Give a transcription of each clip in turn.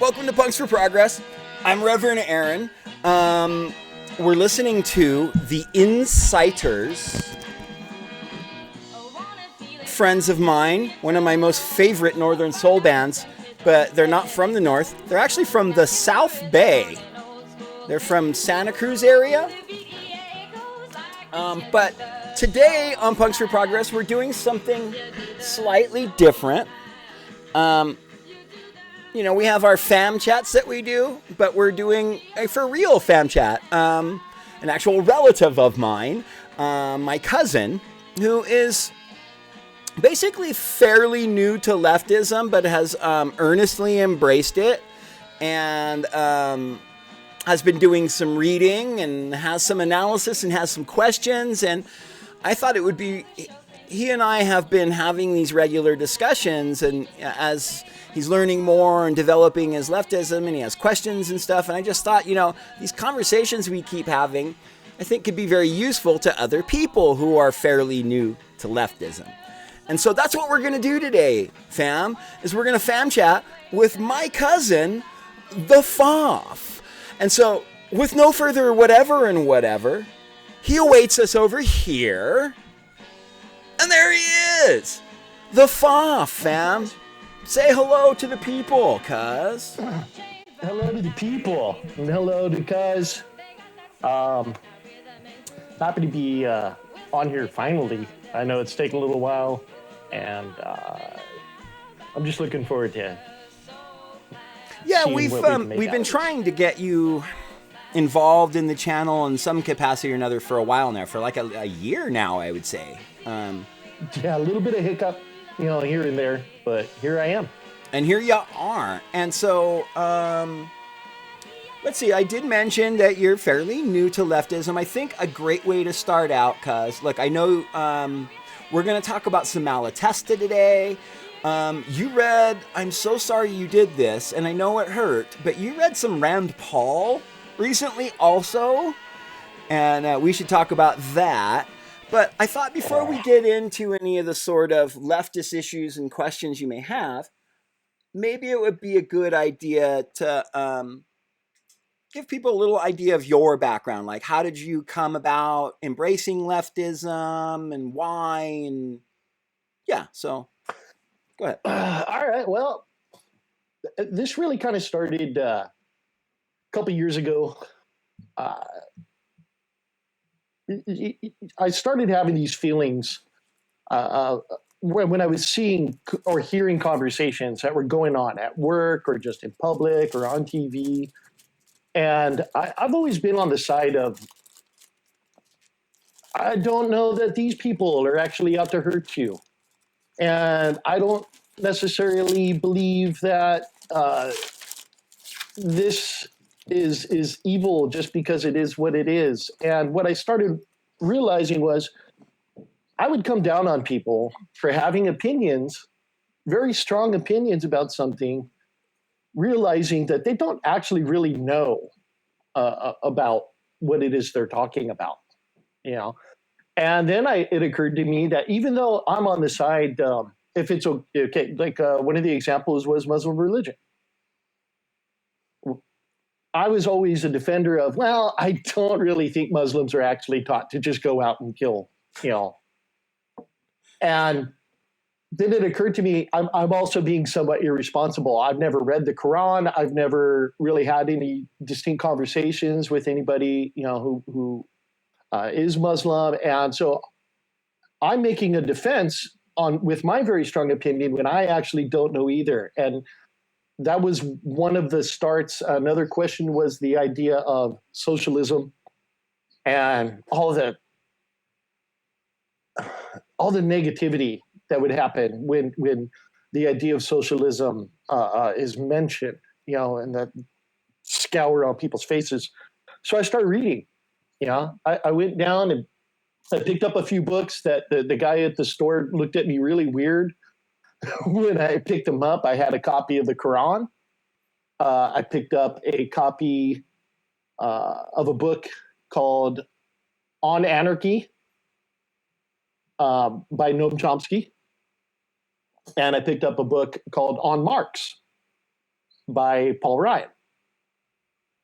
Welcome to Punks for Progress. I'm Reverend Aaron. We're listening to The Inciters, friends of mine, one of my most favorite Northern soul bands, but they're not from the North. They're actually from the South Bay. They're from Santa Cruz area. But today on Punks for Progress, we're doing something slightly different. We have our fam chats that we do, but we're doing a for real fam chat. An actual relative of mine, my cousin, who is basically fairly new to leftism, but has earnestly embraced it and has been doing some reading and has some analysis and has some questions. And I thought it would be, he and I have been having these regular discussions, and as he's learning more and developing his leftism, and he has questions and stuff. And I just thought, these conversations we keep having, I think could be very useful to other people who are fairly new to leftism. And so that's what we're going to do today, fam, is we're going to fam chat with my cousin, the Phoph. And so with no further whatever, he awaits us over here. And there he is, the Phoph, fam. Say hello to the people, cuz. Hello to the people, and hello to cuz. Happy to be on here finally. I know it's taken a little while, and I'm just looking forward to. Yeah, we've been trying to get you involved in the channel in some capacity or another for a while now, for like a year now, I would say. Yeah, a little bit of hiccup, here and there, but here I am. And here you are. And so, let's see, I did mention that you're fairly new to leftism. I think a great way to start out, cuz, look, I know we're going to talk about some Malatesta today. You read, I'm so sorry you did this, and I know it hurt, but you read some Rand Paul recently also, and we should talk about that. But I thought before we get into any of the sort of leftist issues and questions you may have, maybe it would be a good idea to give people a little idea of your background. Like, how did you come about embracing leftism and why? And yeah, so go ahead. All right. Well, this really kind of started a couple years ago. I started having these feelings when I was seeing or hearing conversations that were going on at work or just in public or on TV. And I've always been on the side of, I don't know that these people are actually out to hurt you. And I don't necessarily believe that this is evil just because it is what it is. And what I started realizing was I would come down on people for having opinions, very strong opinions about something, realizing that they don't actually really know about what it is they're talking about, And then it occurred to me that even though I'm on the side, if it's okay, like one of the examples was Muslim religion. I was always a defender of, well, I don't really think Muslims are actually taught to just go out and kill, And then it occurred to me, I'm also being somewhat irresponsible. I've never read the Quran. I've never really had any distinct conversations with anybody, who is Muslim. And so I'm making a defense with my very strong opinion when I actually don't know either. And that was one of the starts. Another question was the idea of socialism and all the negativity that would happen when the idea of socialism is mentioned, and that scour on people's faces. So I started reading. I went down and I picked up a few books that the guy at the store looked at me really weird. When I picked them up, I had a copy of the Quran. I picked up a copy of a book called On Anarchy by Noam Chomsky. And I picked up a book called On Marx by Paul Ryan.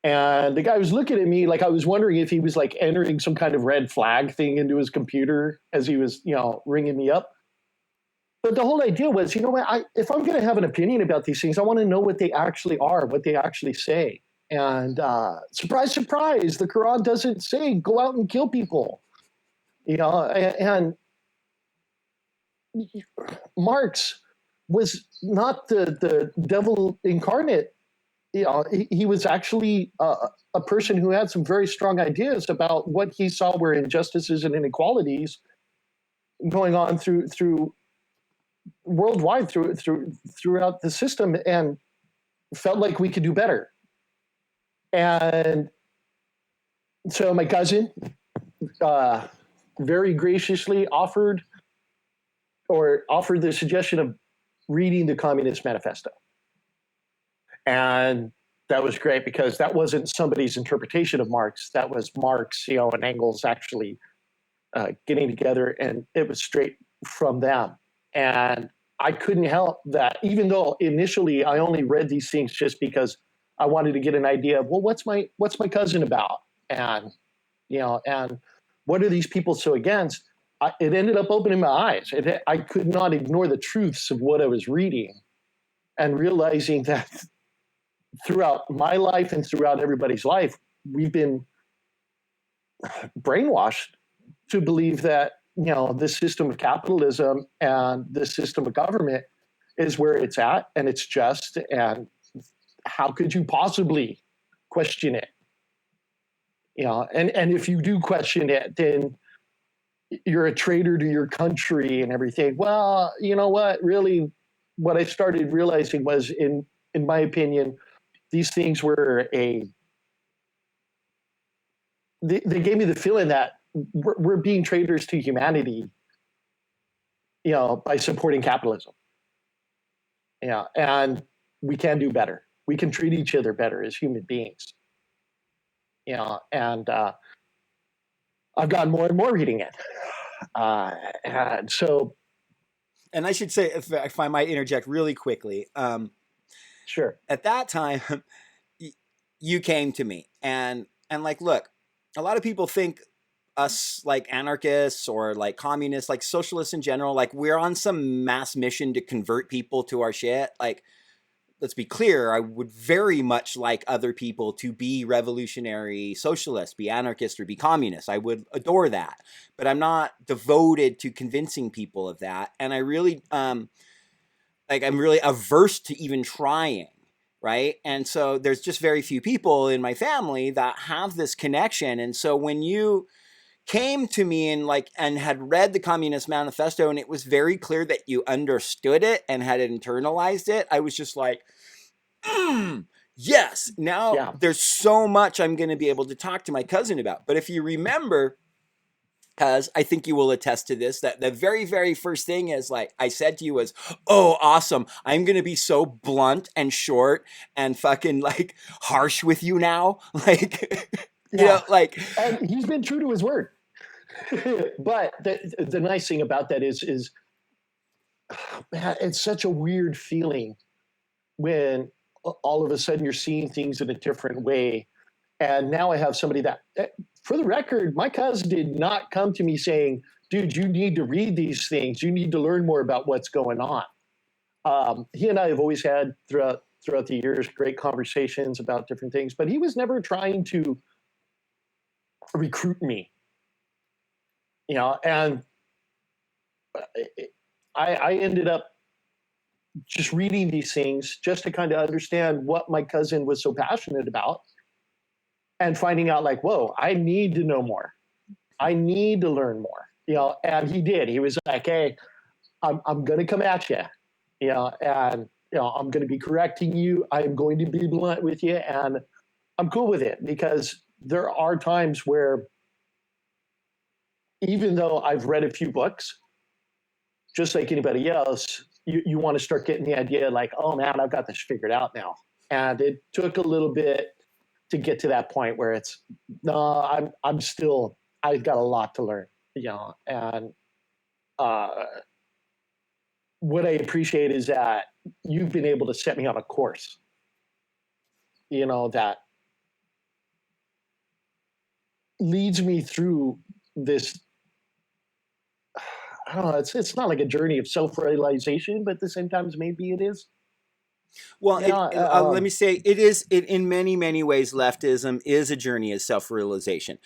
And the guy was looking at me like I was wondering if he was like entering some kind of red flag thing into his computer as he was, ringing me up. But the whole idea was, if I'm going to have an opinion about these things, I want to know what they actually are, what they actually say. And surprise, surprise, the Quran doesn't say go out and kill people. And Marx was not the devil incarnate. He was actually a person who had some very strong ideas about what he saw were injustices and inequalities going on through worldwide throughout the system, and felt like we could do better. And so my cousin very graciously offered the suggestion of reading the Communist Manifesto. And that was great because that wasn't somebody's interpretation of Marx. That was Marx, and Engels actually getting together, and it was straight from them. And I couldn't help that, even though initially I only read these things just because I wanted to get an idea of, well, what's my cousin about? And, and what are these people so against? It ended up opening my eyes. I could not ignore the truths of what I was reading, and realizing that throughout my life and throughout everybody's life, we've been brainwashed to believe that, this system of capitalism and this system of government is where it's at, and it's just, and how could you possibly question it? And if you do question it, then you're a traitor to your country and everything. Well, you know what? Really, what I started realizing was, in my opinion, these things were they gave me the feeling that we're being traitors to humanity, by supporting capitalism. And we can do better. We can treat each other better as human beings. And I've gotten more and more reading it. And so. And I should say, if I might interject really quickly, Sure. At that time, you came to me and like, look, a lot of people think us like anarchists or like communists, like socialists in general, like we're on some mass mission to convert people to our shit. Like, let's be clear, I would very much like other people to be revolutionary socialists, be anarchists, or be communists. I would adore that. But I'm not devoted to convincing people of that. And I really, I'm really averse to even trying, right? And so there's just very few people in my family that have this connection. And so when you came to me and had read the Communist Manifesto, and it was very clear that you understood it and had internalized it, I was just like, yes, now there's so much I'm going to be able to talk to my cousin about. But if you remember, because I think you will attest to this, that the very, very first thing is like I said to you was, oh, awesome. I'm going to be so blunt and short and fucking like harsh with you now. Like, and he's been true to his word. But the nice thing about that is man, it's such a weird feeling when all of a sudden you're seeing things in a different way. And now I have somebody that, for the record, my cousin did not come to me saying, dude, you need to read these things. You need to learn more about what's going on. He and I have always had throughout the years great conversations about different things, but he was never trying to recruit me. And I ended up just reading these things just to kind of understand what my cousin was so passionate about, and finding out like, whoa, I need to know more. I need to learn more, and he did. He was like, hey, I'm going to come at you, and, I'm going to be correcting you. I'm going to be blunt with you, and I'm cool with it, because there are times where, even though I've read a few books, just like anybody else, you want to start getting the idea like, oh man, I've got this figured out now. And it took a little bit to get to that point where it's, no, I've got a lot to learn, and what I appreciate is that you've been able to set me on a course, that leads me through this. I don't know. It's not like a journey of self-realization, but at the same time, maybe it is. Well, Yeah. let me say it is. It in many many ways, leftism is a journey of self-realization.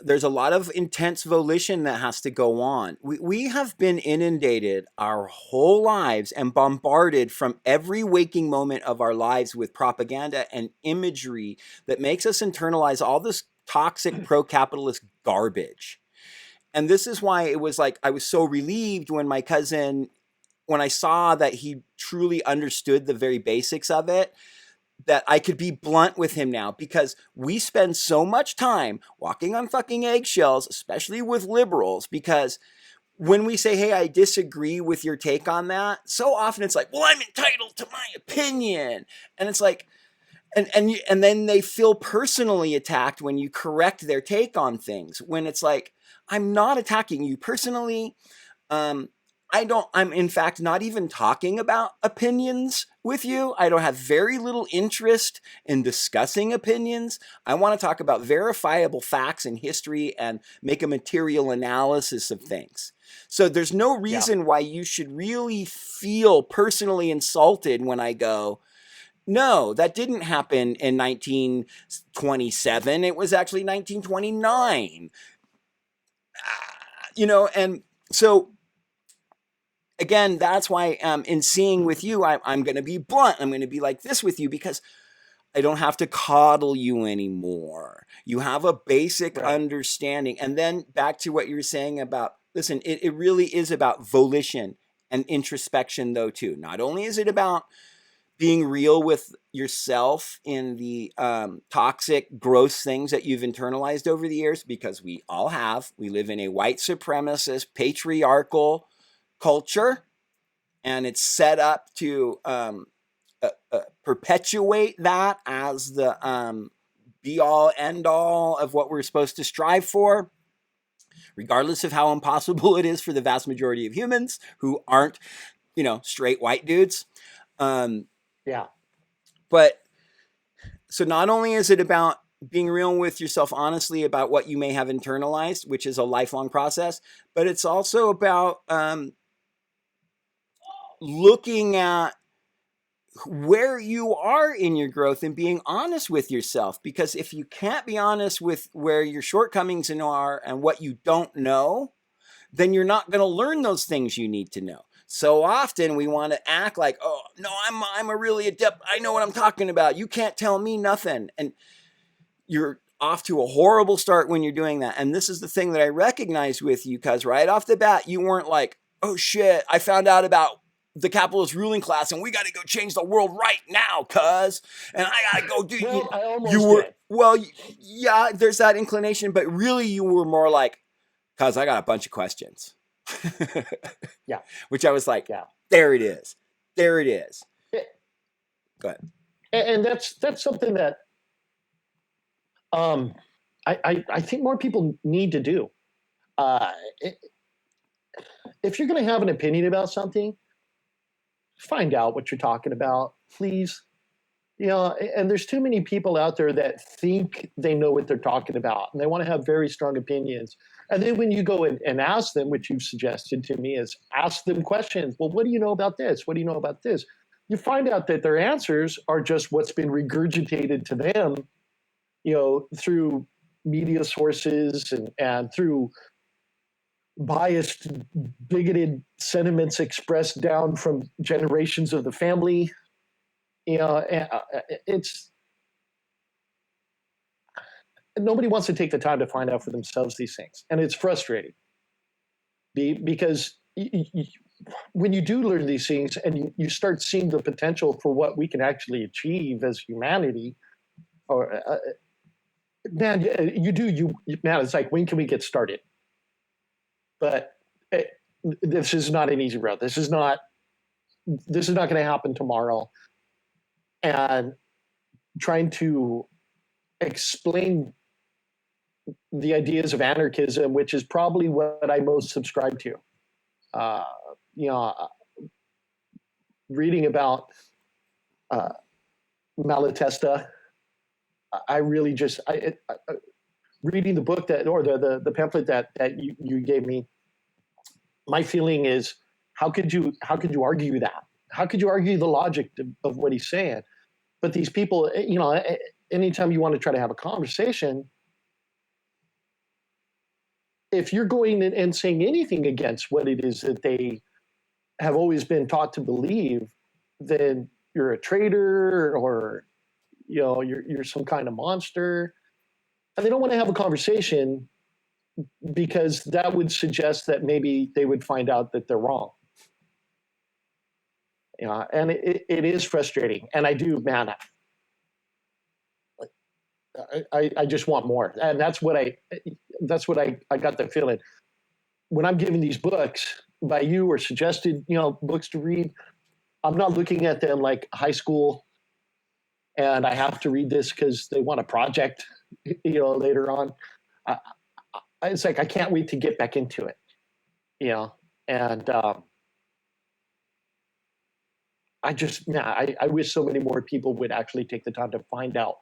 There's a lot of intense volition that has to go on. We have been inundated our whole lives and bombarded from every waking moment of our lives with propaganda and imagery that makes us internalize all this toxic pro-capitalist garbage. And this is why it was like I was so relieved when my cousin, when I saw that he truly understood the very basics of it, that I could be blunt with him now, because we spend so much time walking on fucking eggshells, especially with liberals, because when we say, hey, I disagree with your take on that, so often it's like, well, I'm entitled to my opinion. And it's like, and then they feel personally attacked when you correct their take on things, when it's like, I'm not attacking you personally. um, I'm in fact not even talking about opinions with you. I don't have very little interest in discussing opinions. I want to talk about verifiable facts in history and make a material analysis of things. So there's no Yeah. reason why you should really feel personally insulted when I go, no, that didn't happen in 1927. It was actually 1929. And so again, that's why in seeing with you, I'm going to be blunt. I'm going to be like this with you because I don't have to coddle you anymore. You have a basic Right. understanding. And then back to what you were saying about, listen, it really is about volition and introspection, though, too. Not only is it about being real with yourself in the toxic, gross things that you've internalized over the years, because we all have. We live in a white supremacist, patriarchal culture, and it's set up to perpetuate that as the be all end all of what we're supposed to strive for, regardless of how impossible it is for the vast majority of humans who aren't, straight white dudes. Yeah. But so not only is it about being real with yourself honestly about what you may have internalized, which is a lifelong process, but it's also about looking at where you are in your growth and being honest with yourself. Because if you can't be honest with where your shortcomings are and what you don't know, then you're not going to learn those things you need to know. So often we want to act like, oh no, I'm a really adept. I know what I'm talking about. You can't tell me nothing. And you're off to a horrible start when you're doing that. And this is the thing that I recognized with you, because right off the bat, you weren't like, oh shit, I found out about the capitalist ruling class and we got to go change the world right now, cuz. And I got to go do Well, I almost you were did. well, yeah, there's that inclination, but really you were more like, cuz I got a bunch of questions. Yeah. Which I was like, Yeah. there it is. There it is. Go ahead. And that's something that I think more people need to do. Uh, if you're going to have an opinion about something, find out what you're talking about, please. And there's too many people out there that think they know what they're talking about, and they want to have very strong opinions. And then when you go and ask them, which you've suggested to me, is ask them questions. Well, what do you know about this? What do you know about this? You find out that their answers are just what's been regurgitated to them, through media sources and through biased, bigoted sentiments expressed down from generations of the family. It's nobody wants to take the time to find out for themselves these things, and it's frustrating because when you do learn these things and you start seeing the potential for what we can actually achieve as humanity, or man, man, it's like, when can we get started? But this is not an easy road. This is not going to happen tomorrow. And trying to explain the ideas of anarchism, which is probably what I most subscribe to. Uh, you know, Reading about Malatesta I really just reading the book that, or the pamphlet that you gave me. My feeling is, how could you argue that? How could you argue the logic of what he's saying? But these people, anytime you want to try to have a conversation, if you're going and saying anything against what it is that they have always been taught to believe, then you're a traitor, or you're some kind of monster. And they don't want to have a conversation because that would suggest that maybe they would find out that they're wrong. And it is frustrating. And I do, man, I just want more. And that's what I got the feeling. When I'm giving these books by you, or suggested, books to read, I'm not looking at them like high school and I have to read this because they want a project, later on. It's like, I can't wait to get back into it, and I wish so many more people would actually take the time to find out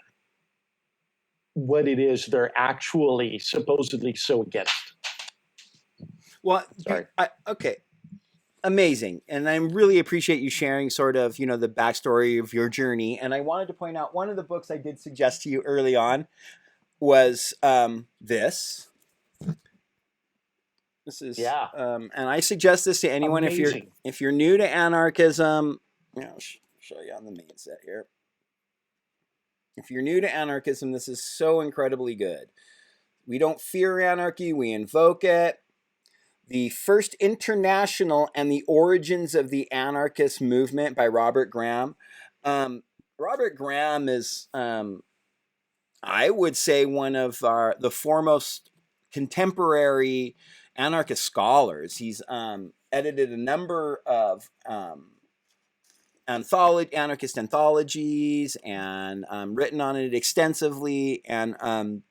what it is they're actually supposedly so against. Well, sorry. Okay. Amazing. And I really appreciate you sharing sort of, the backstory of your journey. And I wanted to point out, one of the books I did suggest to you early on was this. This is, and I suggest this to anyone. Amazing. if you're new to anarchism, I'll show you on the main set here. If you're new to anarchism, this is so incredibly good. We don't fear anarchy, we invoke it. The First International and the Origins of the Anarchist Movement by Robert Graham. Robert Graham is, I would say, one of the foremost contemporary anarchist scholars. He's edited a number of anarchist anthologies and written on it extensively. And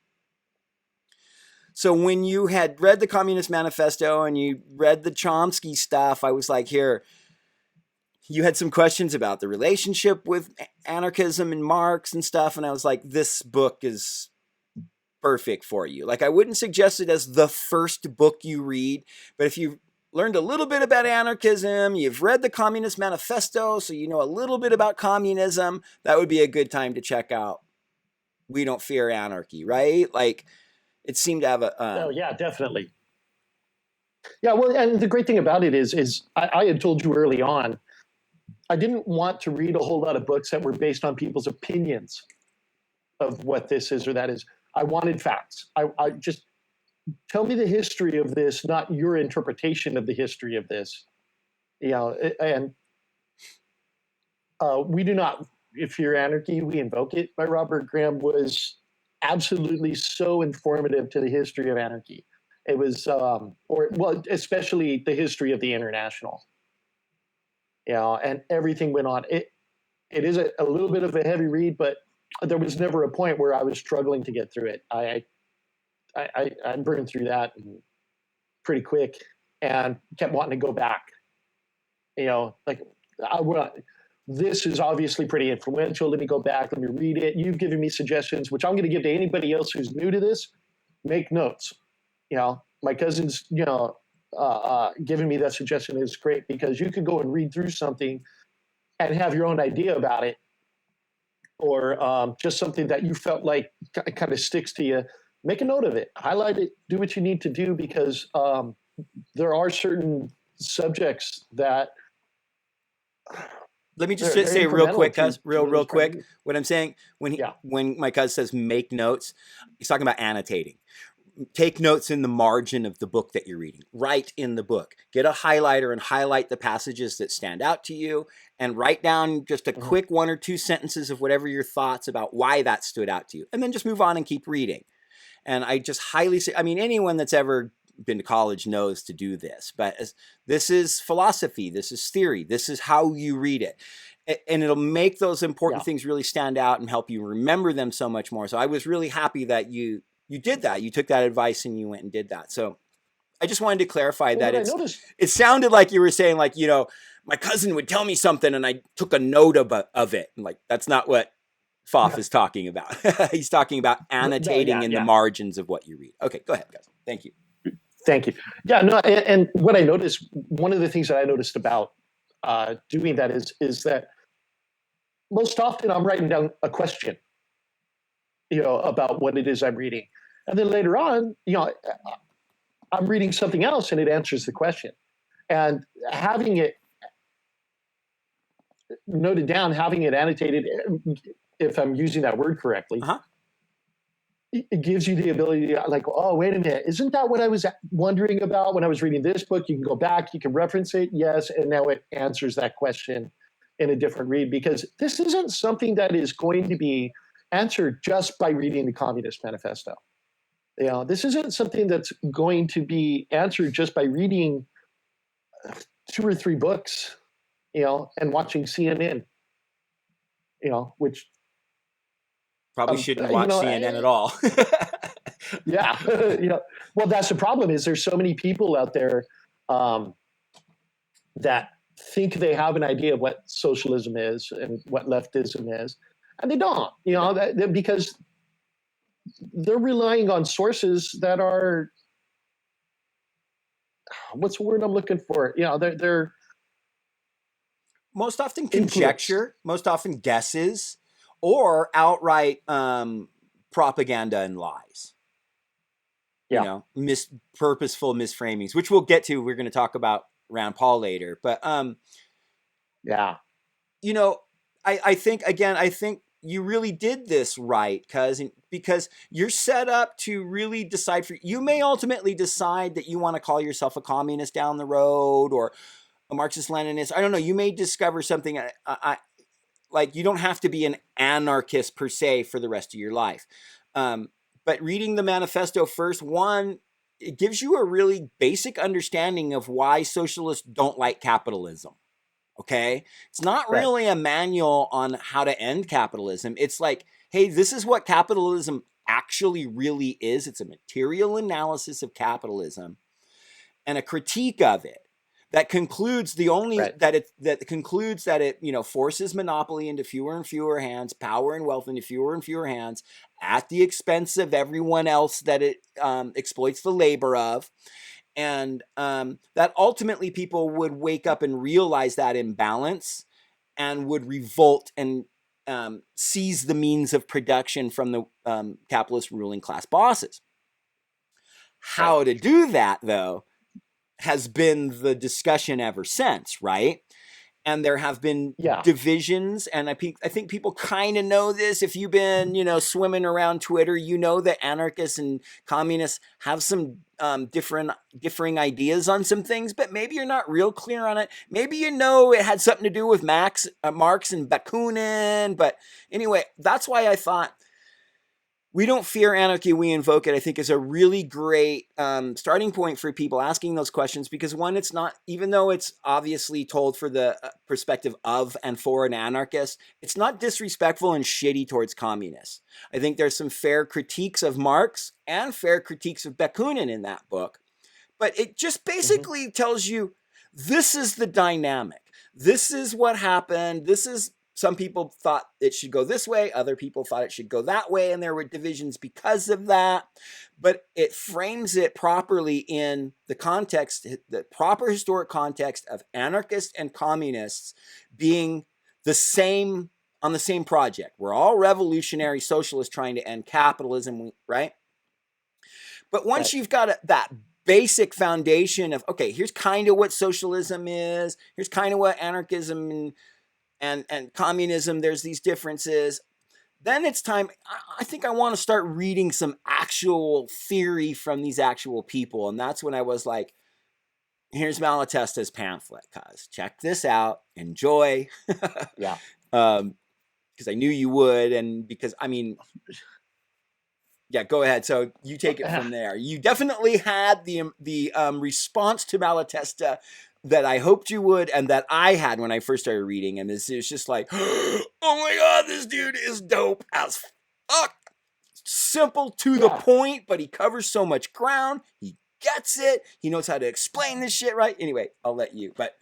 so when you had read the Communist Manifesto and you read the Chomsky stuff, I was like, here, you had some questions about the relationship with anarchism and Marx and stuff. And I was like, this book is perfect for you. Like, I wouldn't suggest it as the first book you read, but if you've learned a little bit about anarchism, you've read the Communist Manifesto, so you know a little bit about communism, that would be a good time to check out We Don't Fear Anarchy, right? Like, it seemed to have a... oh, yeah, definitely. Yeah, well, and the great thing about it is I had told you early on, I didn't want to read a whole lot of books that were based on people's opinions of what this is or that is. I wanted facts. I just, tell me the history of this, not your interpretation of the history of this. And We Do Not Fear Anarchy, We Invoke It by Robert Graham was absolutely so informative to the history of anarchy. It was, especially the history of the International. And everything went on. It is a little bit of a heavy read, but there was never a point where I was struggling to get through it. I burned through that pretty quick and kept wanting to go back. This is obviously pretty influential. Let me go back. Let me read it. You've given me suggestions, which I'm going to give to anybody else who's new to this. Make notes. My cousin's, giving me that suggestion is great, because you could go and read through something and have your own idea about it, or just something that you felt like kind of sticks to you. Make a note of it, highlight it, do what you need to do, because there are certain subjects that. Let me just say real quick, cuz, real quick. What I'm saying, when my cousin says make notes, he's talking about annotating. Take notes in the margin of the book that you're reading. Write in the book. Get a highlighter and highlight the passages that stand out to you, and write down just a quick 1 or 2 sentences of whatever your thoughts about why that stood out to you. And then just move on and keep reading. And I just highly say, anyone that's ever been to college knows to do this, but this is philosophy. This is theory. This is how you read it. And it'll make those important things really stand out and help you remember them so much more. So I was really happy that you did that. You took that advice and you went and did that. So I just wanted to clarify that it sounded like you were saying, like, my cousin would tell me something and I took a note of it. And like, that's not what Phoph is talking about. He's talking about No, annotating yeah, in the yeah. margins of what you read. Okay, go ahead, guys. Thank you. Thank you. Yeah, no, and what I noticed, one of the things that I noticed about doing that is that most often I'm writing down a question, about what it is I'm reading, and then later on, I'm reading something else and it answers the question, and having it noted down, having it annotated, if I'm using that word correctly, Uh-huh. it gives you the ability to like, oh, wait a minute, isn't that what I was wondering about when I was reading this book? You can go back, you can reference it, yes, and now it answers that question in a different read, because this isn't something that is going to be answered just by reading the Communist Manifesto. This isn't something that's going to be answered just by reading 2 or 3 books, and watching CNN, which Probably shouldn't watch CNN at all. yeah, well, that's the problem. Is there's so many people out there that think they have an idea of what socialism is and what leftism is, and they don't. Because they're relying on sources that are, what's the word I'm looking for? They're most often conjecture, most often guesses, or outright propaganda and lies. Yeah. Purposeful misframings, which we'll get to. We're going to talk about Rand Paul later. But yeah. I think you really did this right, because you're set up to really decide you may ultimately decide that you want to call yourself a communist down the road, or a Marxist-Leninist. I don't know. You may discover something. Like, you don't have to be an anarchist per se for the rest of your life. But reading the manifesto first, it gives you a really basic understanding of why socialists don't like capitalism. Okay? It's not really a manual on how to end capitalism. It's like, hey, this is what capitalism actually really is. It's a material analysis of capitalism and a critique of it that concludes that it forces monopoly into fewer and fewer hands, power and wealth into fewer and fewer hands, at the expense of everyone else that it exploits the labor of. And that ultimately people would wake up and realize that imbalance and would revolt and seize the means of production from the capitalist ruling class bosses. How to do that, though, has been the discussion ever since, right? And there have been divisions, and I think people kind of know this. If you've been, swimming around Twitter, that anarchists and communists have some differing ideas on some things, but maybe you're not real clear on it. Maybe it had something to do with Marx and Bakunin, but anyway, that's why I thought We Don't Fear Anarchy, We Invoke It, I think, is a really great starting point for people asking those questions, because one, it's not, even though it's obviously told for the perspective of and for an anarchist, it's not disrespectful and shitty towards communists. I think there's some fair critiques of Marx and fair critiques of Bakunin in that book, but it just basically tells you, this is the dynamic. This is what happened. Some people thought it should go this way. Other people thought it should go that way. And there were divisions because of that. But it frames it properly in the context, the proper historic context of anarchists and communists being on the same project. We're all revolutionary socialists trying to end capitalism, right? But once you've got that basic foundation of, okay, here's kind of what socialism is. Here's kind of what anarchism and communism, there's these differences. Then it's time, I think I want to start reading some actual theory from these actual people. And that's when I was like, here's Malatesta's pamphlet, cuz check this out, enjoy. Yeah. Because I knew you would, and because, yeah, go ahead. So you take it from there. You definitely had the response to Malatesta that I hoped you would, and that I had when I first started reading. And this is just like, oh my God, this dude is dope as fuck. Simple to the point, but he covers so much ground. He gets it. He knows how to explain this shit right. Anyway, I'll let you. But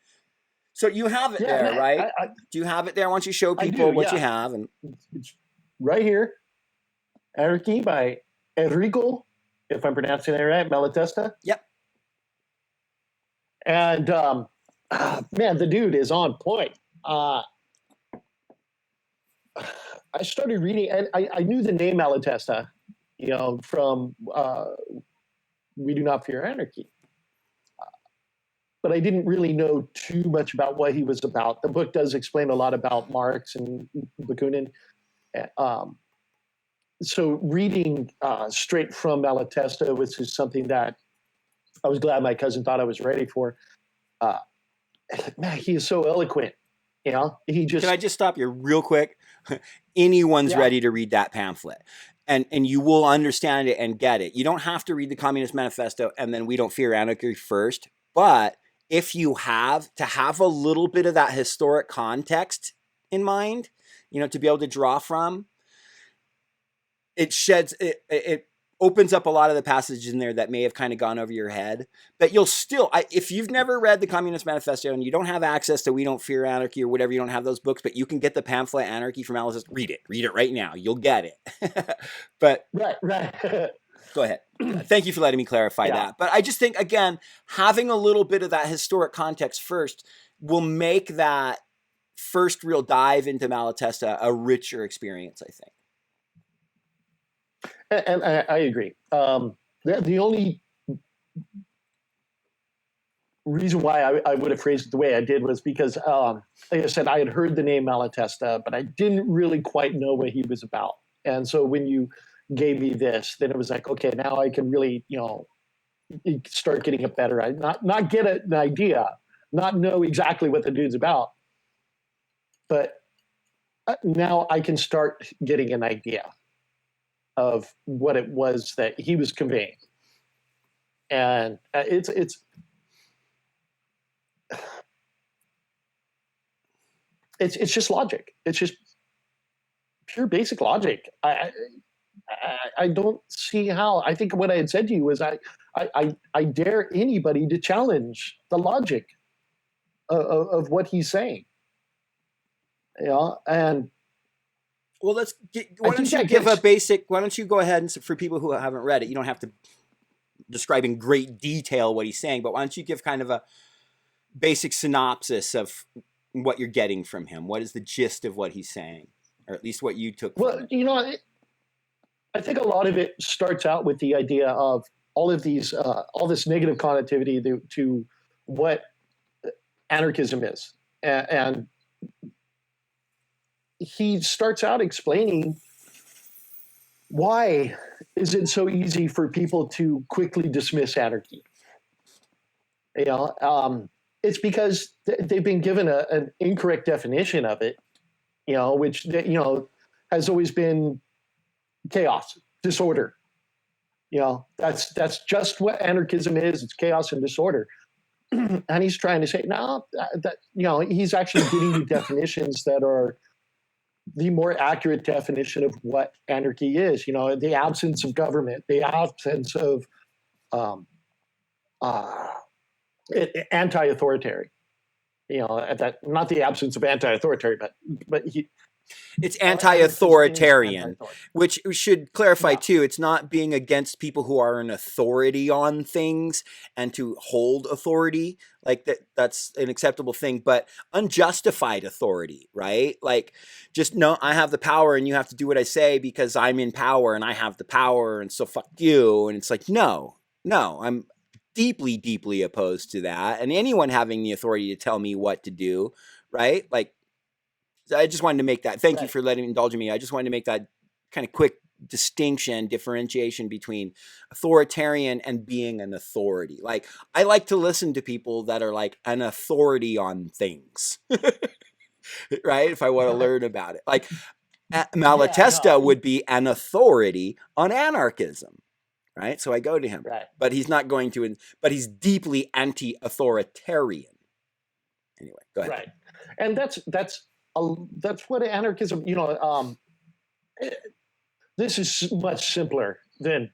so you have it there, right? Do you have it there? Why don't you show people what you have? And right here, Anarchy by Enrico, if I'm pronouncing it right, Malatesta. Yep. And man, the dude is on point. I started reading, and I knew the name Malatesta, from We Do Not Fear Anarchy. But I didn't really know too much about what he was about. The book does explain a lot about Marx and Bakunin. So reading straight from Malatesta, which is something that I was glad my cousin thought I was ready for. Man, he is so eloquent. He just. Can I just stop you real quick? Anyone's ready to read that pamphlet. And you will understand it and get it. You don't have to read the Communist Manifesto and then We Don't Fear Anarchy first. But if you have a little bit of that historic context in mind, to be able to draw from, it opens up a lot of the passages in there that may have kind of gone over your head. But you'll still, if you've never read the Communist Manifesto and you don't have access to We Don't Fear Anarchy or whatever, you don't have those books, but you can get the pamphlet Anarchy from Alice. Read it right now. You'll get it. But right. Go ahead. Thank you for letting me clarify that. But I just think, again, having a little bit of that historic context first will make that first real dive into Malatesta a richer experience, I think. And I agree. The only reason why I would have phrased it the way I did was because, like I said, I had heard the name Malatesta, but I didn't really quite know what he was about. And so when you gave me this, then it was like, okay, now I can really, start getting it better. I not get an idea, not know exactly what the dude's about, but now I can start getting an idea of what it was that he was conveying. And it's just logic. It's just pure basic logic. I don't see how. I think what I had said to you was I dare anybody to challenge the logic of what he's saying. And well, why don't you give a basic? Why don't you go ahead and, for people who haven't read it, you don't have to describe in great detail what he's saying, but why don't you give kind of a basic synopsis of what you're getting from him? What is the gist of what he's saying, or at least what you took? Well, I think a lot of it starts out with the idea of all this negative connotivity to what anarchism is, and he starts out explaining why is it so easy for people to quickly dismiss anarchy. It's because they've been given an incorrect definition of it, which has always been chaos, disorder. That's just what anarchism is. It's chaos and disorder. And he's trying to say, no, he's actually giving you definitions that are the more accurate definition of what anarchy is. The absence of government, the absence of anti-authoritarian. Not the absence of anti-authoritarian, but it's anti-authoritarian, which we should clarify too. It's not being against people who are an authority on things and to hold authority like that. That's an acceptable thing, but unjustified authority, right? Like, just no, I have the power and you have to do what I say because I'm in power and I have the power, and so fuck you. And it's like, no, I'm deeply, deeply opposed to that. And anyone having the authority to tell me what to do, right? Like, I just wanted to make that. Thank you for indulging me. I just wanted to make that kind of quick differentiation between authoritarian and being an authority. Like, I like to listen to people that are like an authority on things, right? If I want to learn about it, like Malatesta would be an authority on anarchism, right? So I go to him, but he's not going to, but he's deeply anti-authoritarian. Anyway, go ahead. Right. And that's what anarchism, this is much simpler than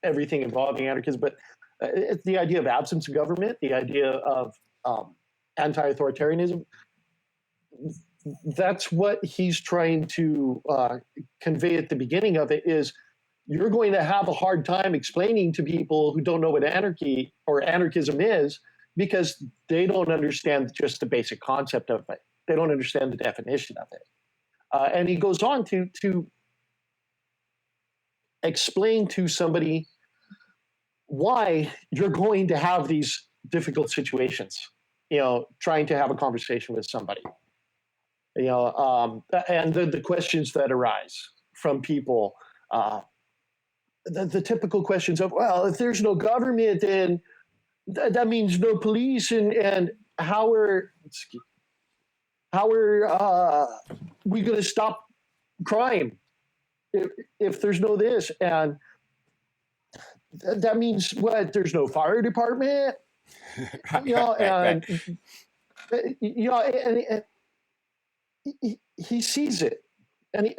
everything involving anarchism, but it's the idea of absence of government, the idea of anti-authoritarianism. that's what he's trying to convey at the beginning of it is you're going to have a hard time explaining to people who don't know what anarchy or anarchism is because they don't understand just the basic concept of it. They don't understand the definition of it. And he goes on to explain to somebody why you're going to have these difficult situations, trying to have a conversation with somebody, and the questions that arise from people, the typical questions of, well, if there's no government, then that means no police, and how are we going to stop crime if there's no this? And that means what? There's no fire department, and and he sees it, and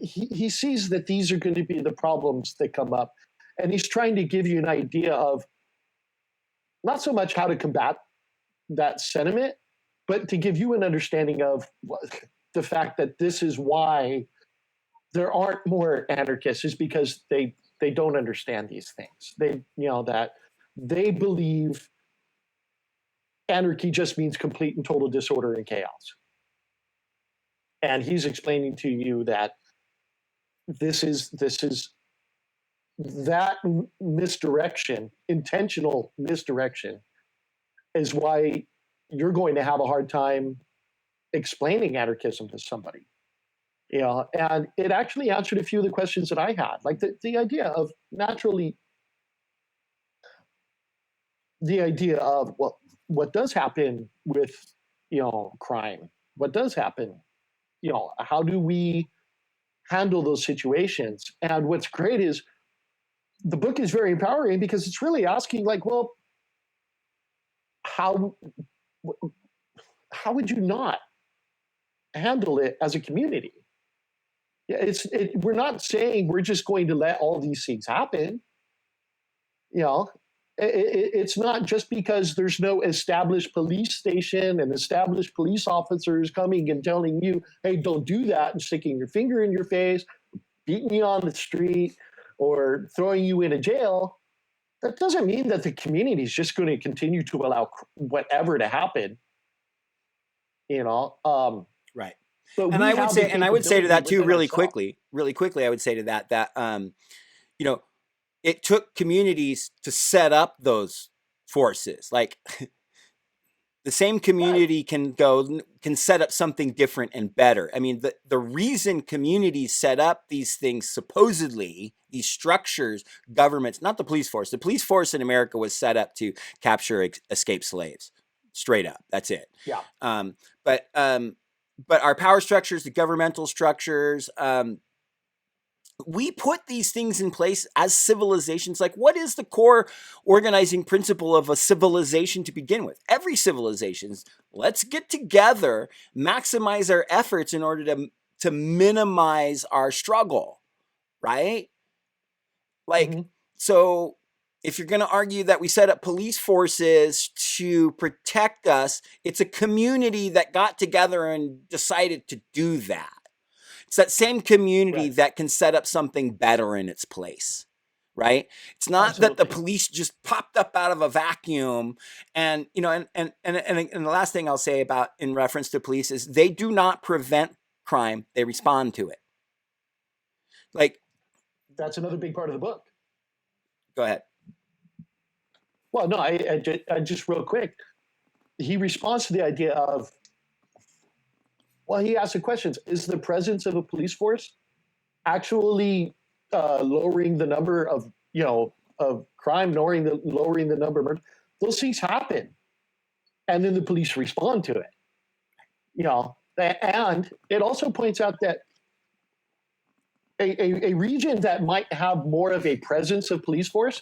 he sees that these are going to be the problems that come up, and he's trying to give you an idea of not so much how to combat that sentiment, but to give you an understanding of the fact that this is why there aren't more anarchists, is because they don't understand these things. That they believe anarchy just means complete and total disorder and chaos. And he's explaining to you that this is that misdirection, intentional misdirection, is why you're going to have a hard time explaining anarchism to somebody. And it actually answered a few of the questions that I had, like the idea of what does happen with crime, what does happen, how do we handle those situations? And what's great is the book is very empowering because it's really asking, like, well, how would you not handle it as a community? Yeah, we're not saying we're just going to let all these things happen. It's not just because there's no established police station and established police officers coming and telling you, hey, don't do that, and sticking your finger in your face, beating you on the street, or throwing you in a jail. That doesn't mean that the community is just going to continue to allow whatever to happen. Right. But I would say to that too, really quickly, I would say to that it took communities to set up those forces. Like the same community can set up something different and better. I mean, the reason communities set up these things, supposedly these structures, governments, not the police force. The police force in America was set up to capture escaped slaves. Straight up. That's it. Yeah. But our power structures, the governmental structures, we put these things in place as civilizations. Like, what is the core organizing principle of a civilization to begin with? Every civilization, let's get together, maximize our efforts in order to minimize our struggle, right? Like, so if you're going to argue that we set up police forces to protect us, it's a community that got together and decided to do that. It's that same community that can set up something better in its place, right? It's not that the police just popped up out of a vacuum. And, and the last thing I'll say about in reference to police is they do not prevent crime. They respond to it. Like, that's another big part of the book. Go ahead. Well, no, I just real quick. He responds to the idea of, well, he asks the questions: is the presence of a police force actually lowering the number of crime, lowering the number of murders? Those things happen, and then the police respond to it. And it also points out that a region that might have more of a presence of police force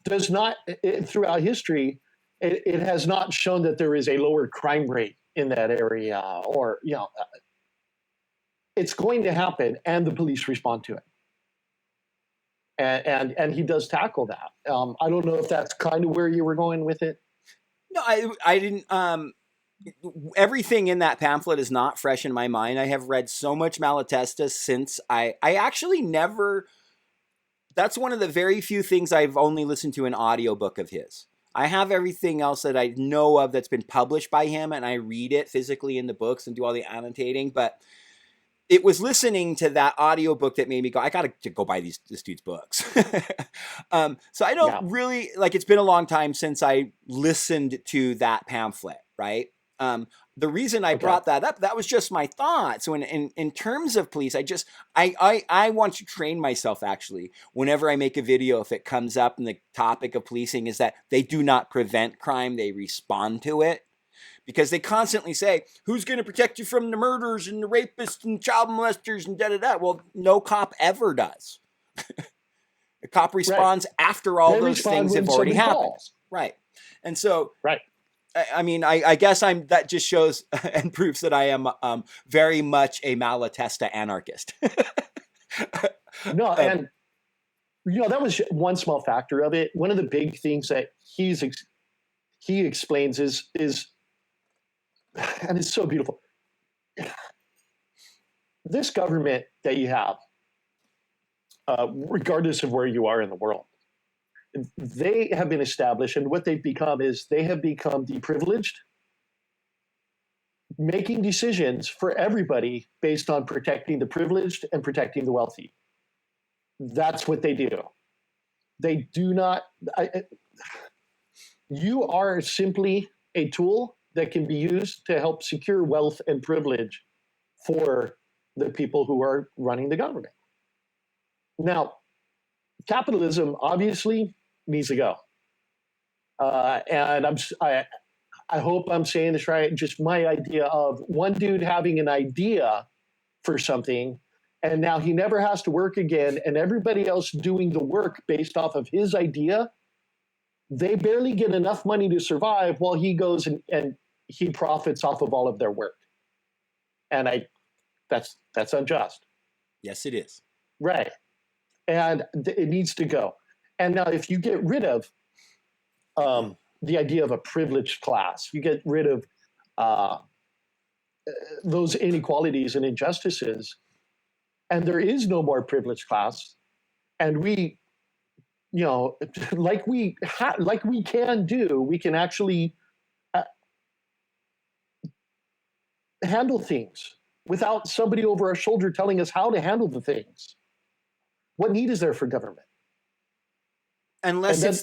does not, throughout history, it has not shown that there is a lower crime rate in that area, or it's going to happen, and the police respond to it. And he does tackle that. I don't know if that's kind of where you were going with it. No, I didn't. everything in that pamphlet is not fresh in my mind. I have read so much Malatesta since I actually never, that's one of the very few things I've only listened to an audiobook of his. I have everything else that I know of that's been published by him, and I read it physically in the books and do all the annotating. But it was listening to that audiobook that made me go, I got to go buy this dude's books. So I don't Yeah. really, like, it's been a long time since I listened to that pamphlet, right? The reason I Okay. brought that up, that was just my thought. So in terms of police, I want to train myself, actually, whenever I make a video, if it comes up and the topic of policing is that they do not prevent crime, they respond to it. Because they constantly say, who's going to protect you from the murders and the rapists and child molesters and da-da-da? Well, no cop ever does. The cop responds after all They those respond things when have already somebody happened. calls. Right. And so, Right. I mean, I guess that just shows and proves that I am very much a Malatesta anarchist. No, and that was one small factor of it. One of the big things that he explains is, and it's so beautiful. This government that you have, regardless of where you are in the world, they have been established, and what they've become is they have become deprivileged, making decisions for everybody based on protecting the privileged and protecting the wealthy. That's what they do. They do not. You are simply a tool that can be used to help secure wealth and privilege for the people who are running the government. Now, capitalism obviously needs to go. And I hope I'm saying this right. Just my idea of one dude having an idea for something, and now he never has to work again, and everybody else doing the work based off of his idea. They barely get enough money to survive while he goes and he profits off of all of their work. And that's unjust. Yes, it is. Right. And it needs to go. And now if you get rid of the idea of a privileged class, you get rid of those inequalities and injustices, and there is no more privileged class, and we like we can do, we can actually handle things without somebody over our shoulder telling us how to handle the things. What need is there for government? Unless it's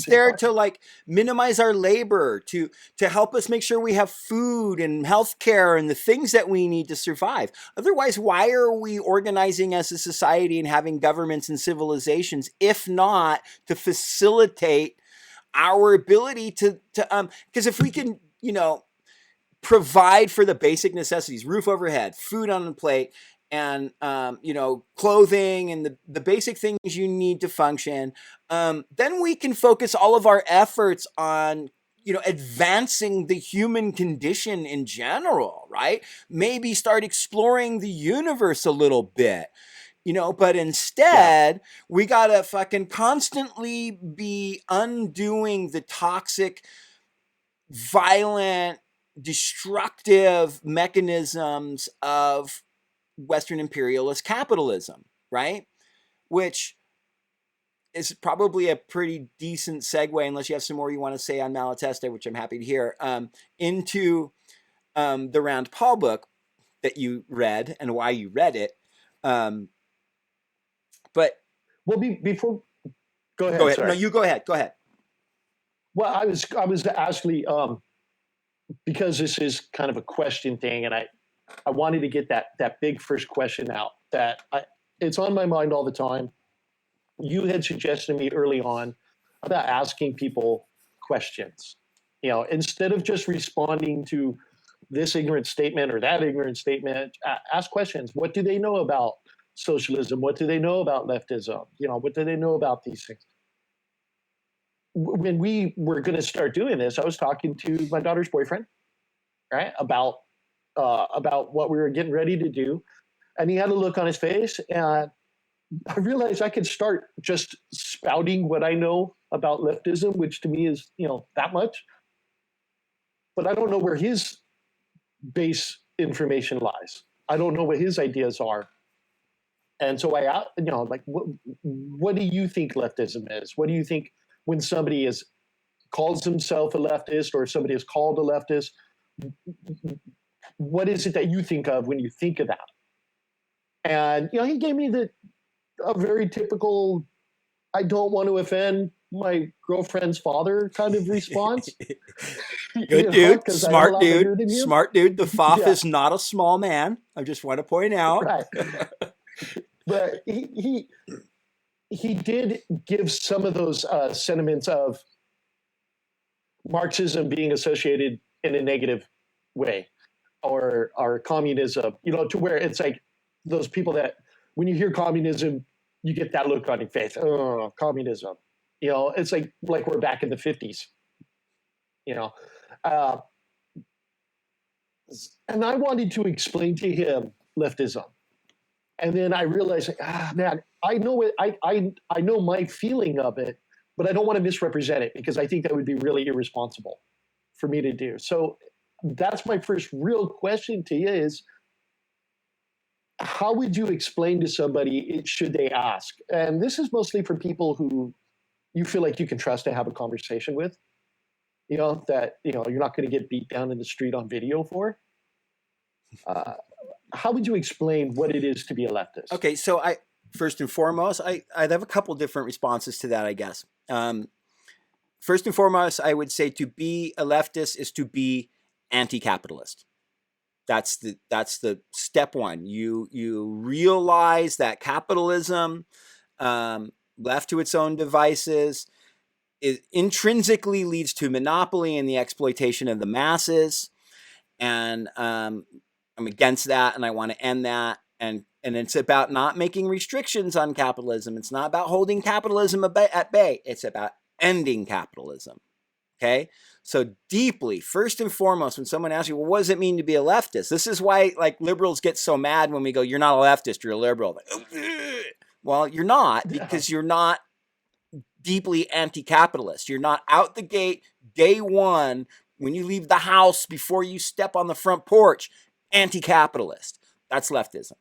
there to like minimize our labor, to help us make sure we have food and health care and the things that we need to survive. Otherwise, why are we organizing as a society and having governments and civilizations, if not to facilitate our ability to because if we can, provide for the basic necessities, roof overhead, food on the plate, and clothing and the basic things you need to function, then we can focus all of our efforts on advancing the human condition in general, right? Maybe start exploring the universe a little bit, but instead we gotta fucking constantly be undoing the toxic, violent, destructive mechanisms of Western imperialist capitalism, right? Which is probably a pretty decent segue, unless you have some more you want to say on Malatesta, which I'm happy to hear, into the Rand Paul book that you read and why you read it. But before, go ahead. Go ahead. Sorry. No, you go ahead. Go ahead. Well, I was actually because this is kind of a question thing, and I wanted to get that big first question out. It's on my mind all the time. You had suggested to me early on about asking people questions. Instead of just responding to this ignorant statement or that ignorant statement, ask questions. What do they know about socialism? What do they know about leftism? What do they know about these things? When we were going to start doing this, I was talking to my daughter's boyfriend, right, about what we were getting ready to do, and he had a look on his face, and I realized I could start just spouting what I know about leftism, which to me is that much. but I don't know where his base information lies. I don't know what his ideas are. And so like, what do you think leftism is? What do you think when somebody calls himself a leftist or somebody is called a leftist? What is it that you think of when you think of that? And he gave me a very typical, I don't want to offend my girlfriend's father kind of response. Good dude, smart dude, smart dude. The Phoph is not a small man. I just want to point out. Right. But he did give some of those sentiments of Marxism being associated in a negative way, or communism, to where it's like those people that when you hear communism, you get that look on your face. Oh, communism. It's like we're back in the 50s. And I wanted to explain to him leftism. And then I realized, man, I know it. I know my feeling of it, but I don't want to misrepresent it because I think that would be really irresponsible for me to do. So that's my first real question to you is, how would you explain to somebody, should they ask? And this is mostly for people who you feel like you can trust to have a conversation with, that, you're not going to get beat down in the street on video for. How would you explain what it is to be a leftist? Okay, so first and foremost, I'd have a couple different responses to that, I guess. First and foremost, I would say to be a leftist is to be anti-capitalist. That's the step one. You realize that capitalism, left to its own devices, it intrinsically leads to monopoly and the exploitation of the masses. And I'm against that, and I want to end that. And it's about not making restrictions on capitalism. It's not about holding capitalism at bay. It's about ending capitalism. Okay? So deeply, first and foremost, when someone asks you, well, what does it mean to be a leftist? This is why liberals get so mad when we go, you're not a leftist, you're a liberal. Well, you're not, because you're not deeply anti-capitalist. You're not out the gate, day one, when you leave the house, before you step on the front porch, anti-capitalist. That's leftism.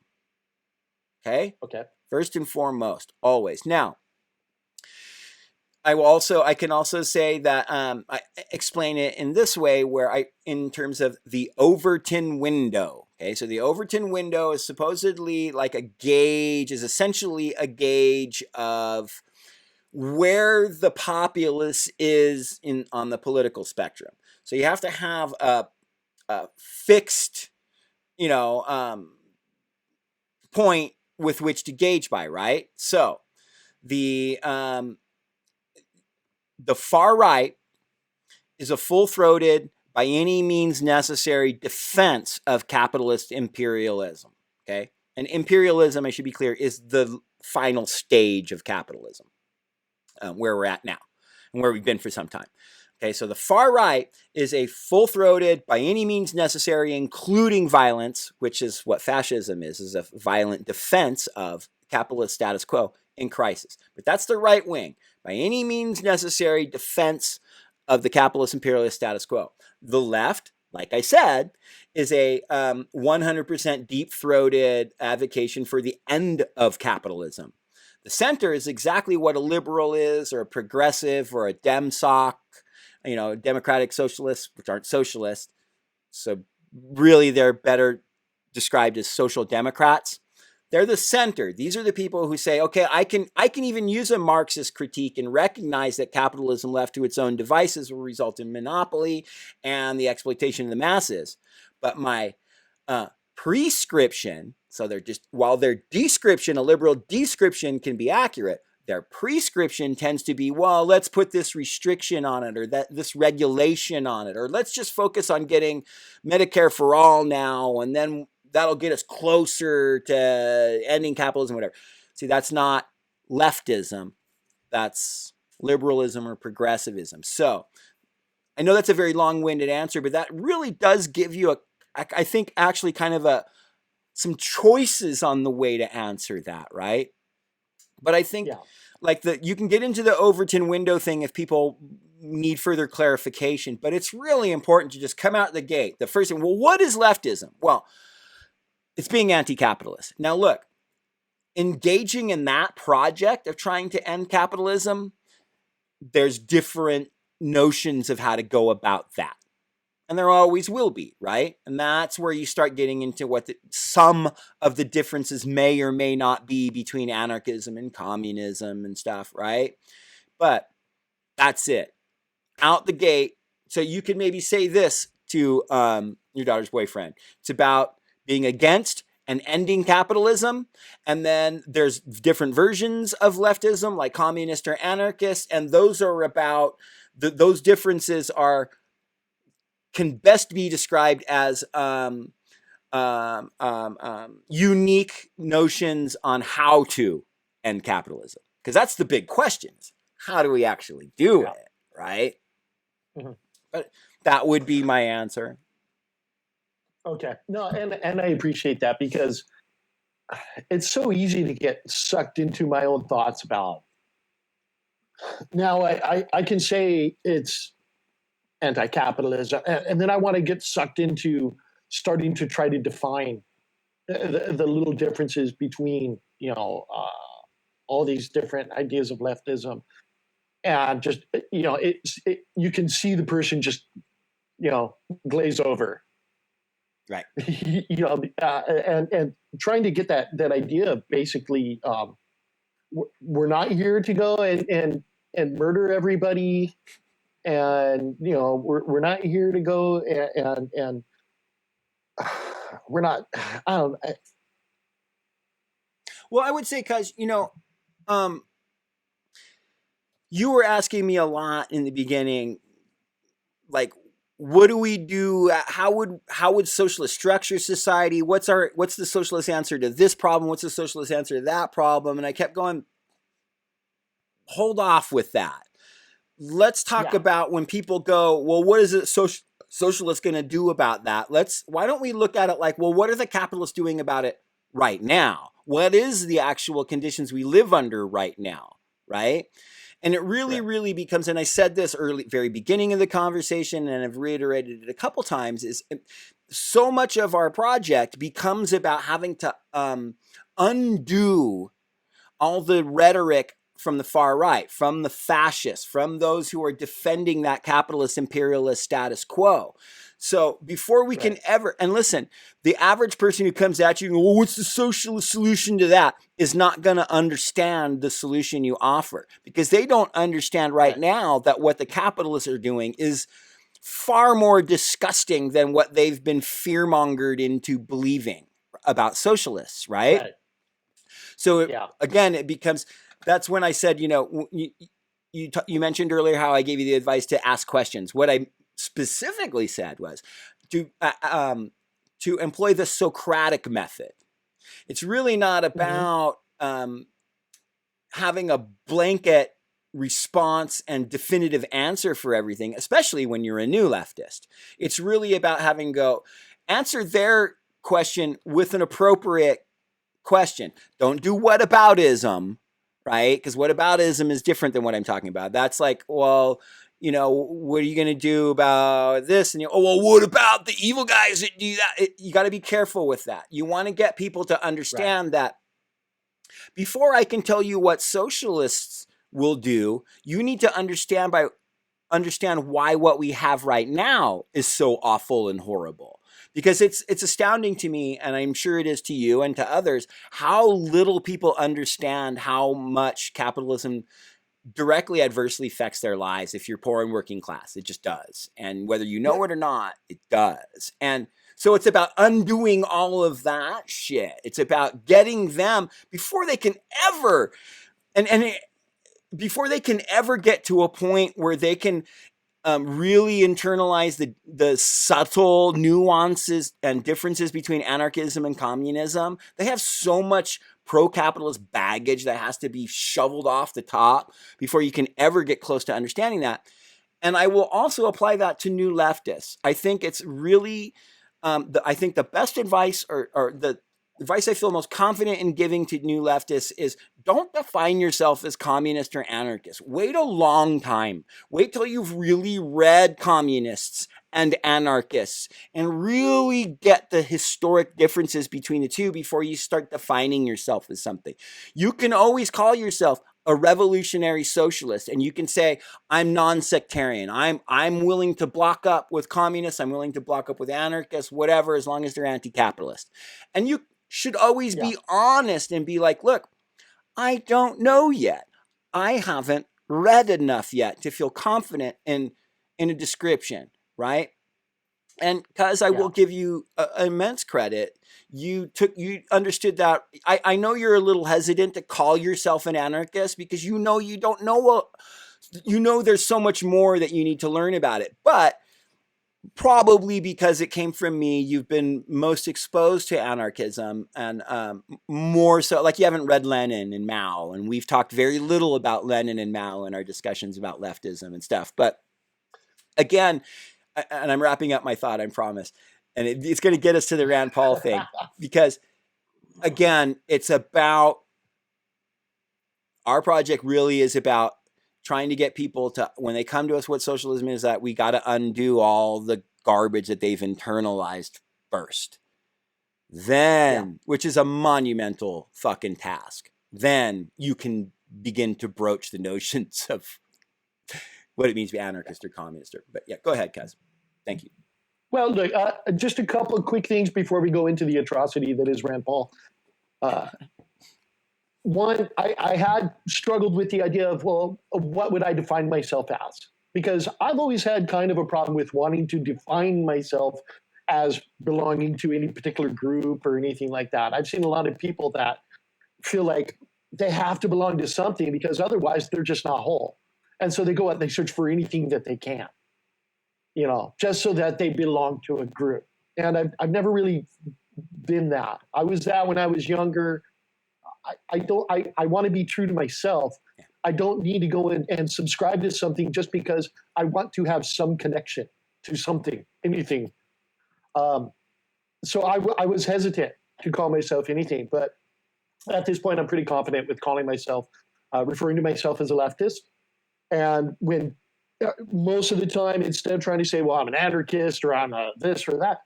Okay? Okay. First and foremost, always. Now, I can also say that I explain it in this way, where in terms of the Overton window. Okay, so the Overton window is supposedly is essentially a gauge of where the populace is on the political spectrum. So you have to have a fixed, point with which to gauge by, right? So the far right is a full-throated, by any means necessary defense of capitalist imperialism. Okay, and imperialism, I should be clear, is the final stage of capitalism, where we're at now and where we've been for some time. Okay, so the far right is a full-throated, by any means necessary, including violence, which is what fascism is a violent defense of capitalist status quo in crisis. But that's the right wing, by any means necessary defense of the capitalist imperialist status quo. The left, like I said, is a 100% deep-throated advocation for the end of capitalism. The center is exactly what a liberal is, or a progressive, or a DemSoc, democratic socialists, which aren't socialists. So really they're better described as social democrats. They're the center. These are the people who say, okay, I can even use a Marxist critique and recognize that capitalism left to its own devices will result in monopoly and the exploitation of the masses. But my prescription, so while their description, a liberal description, can be accurate, their prescription tends to be, well, let's put this restriction on it, or this regulation on it, or let's just focus on getting Medicare for all now, and then that'll get us closer to ending capitalism, whatever. See, that's not leftism. That's liberalism or progressivism. So I know that's a very long-winded answer, but that really does give you I think actually kind of some choices on the way to answer that, right? But I think you can get into the Overton window thing if people need further clarification, but it's really important to just come out the gate. The first thing, well, what is leftism? Well, it's being anti-capitalist. Now, look, engaging in that project of trying to end capitalism, there's different notions of how to go about that. And there always will be, right? And that's where you start getting into what some of the differences may or may not be between anarchism and communism and stuff, right? But that's it. Out the gate. So you can maybe say this to your daughter's boyfriend. It's about being against and ending capitalism. And then there's different versions of leftism, like communist or anarchist. And those are about, those differences can best be described as unique notions on how to end capitalism. Because that's the big question. How do we actually do it, right? Mm-hmm. But that would be my answer. Okay. No, and I appreciate that, because it's so easy to get sucked into my own thoughts about. Now, I can say it's anti-capitalism, and then I want to get sucked into starting to try to define the little differences between, all these different ideas of leftism, and just, you can see the person just, glaze over. Right. And trying to get that idea of basically, we're not here to go and murder everybody. And, we're not here to go and we're not, I don't know. Well, I would say, because, you were asking me a lot in the beginning, like, what do we do? How would socialists structure society? What's the socialist answer to this problem? What's the socialist answer to that problem? And I kept going, hold off with that. Let's talk about when people go, well, what is it socialists going to do about that? Why don't we look at it like, well, what are the capitalists doing about it right now? What is the actual conditions we live under right now, right? And it really becomes, and I said this very beginning of the conversation, and I've reiterated it a couple times, is so much of our project becomes about having to undo all the rhetoric from the far right, from the fascists, from those who are defending that capitalist imperialist status quo. So before we can ever, and listen, the average person who comes at you and goes, well, what's the socialist solution to that, is not going to understand the solution you offer, because they don't understand right now that what the capitalists are doing is far more disgusting than what they've been fearmongered into believing about socialists, right? So again, it becomes, that's when I said, you mentioned earlier how I gave you the advice to ask questions. What I specifically said was to employ the Socratic method. It's really not about having a blanket response and definitive answer for everything, especially when you're a new leftist. It's really about having answer their question with an appropriate question. Don't do whataboutism, right? Because whataboutism is different than what I'm talking about. That's like, well, what are you going to do about this? And well, what about the evil guys that do that? You got to be careful with that. You want to get people to understand that before I can tell you what socialists will do, you need to understand why what we have right now is so awful and horrible. Because it's astounding to me, and I'm sure it is to you and to others, how little people understand how much capitalism directly adversely affects their lives. If you're poor and working class, it just does. And whether you know it or not, it does. And so it's about undoing all of that shit. It's about getting them before they can ever, before they can ever get to a point where they can really internalize the subtle nuances and differences between anarchism and communism. They have so much pro-capitalist baggage that has to be shoveled off the top before you can ever get close to understanding that. And I will also apply that to new leftists. I think it's really, I think the best advice or the advice I feel most confident in giving to new leftists is don't define yourself as communist or anarchist. Wait a long time. Wait till you've really read communists and anarchists and really get the historic differences between the two before you start defining yourself as something. You can always call yourself a revolutionary socialist, and you can say, I'm non-sectarian. I'm willing to block up with communists. I'm willing to block up with anarchists, whatever, as long as they're anti-capitalist. And you should always be honest and be like, look, I don't know yet. I haven't read enough yet to feel confident in a description, right? And because I will give you immense credit, you understood that. I know you're a little hesitant to call yourself an anarchist because you don't know there's so much more that you need to learn about it. But probably because it came from me, you've been most exposed to anarchism, and more so, like, you haven't read Lenin and Mao, and we've talked very little about Lenin and Mao in our discussions about leftism and stuff. But again, and I'm wrapping up my thought, I promise, and it's going to get us to the Rand Paul thing, because again, it's about, our project really is about trying to get people to, when they come to us, what socialism is, that we got to undo all the garbage that they've internalized first. Then, which is a monumental fucking task, then you can begin to broach the notions of what it means to be anarchist or communist. But yeah, go ahead, Kaz. Thank you. Well, look, just a couple of quick things before we go into the atrocity that is Rand Paul. One, I had struggled with the idea of, well, what would I define myself as? Because I've always had kind of a problem with wanting to define myself as belonging to any particular group or anything like that. I've seen a lot of people that feel like they have to belong to something because otherwise they're just not whole. And so they go out and they search for anything that they can, just so that they belong to a group. And I've never really been that. I was that when I was younger. I want to be true to myself. I don't need to go in and subscribe to something just because I want to have some connection to something, anything. So I was hesitant to call myself anything, but at this point, I'm pretty confident with calling myself, referring to myself as a leftist. And when most of the time, instead of trying to say, well, I'm an anarchist or I'm a this or that,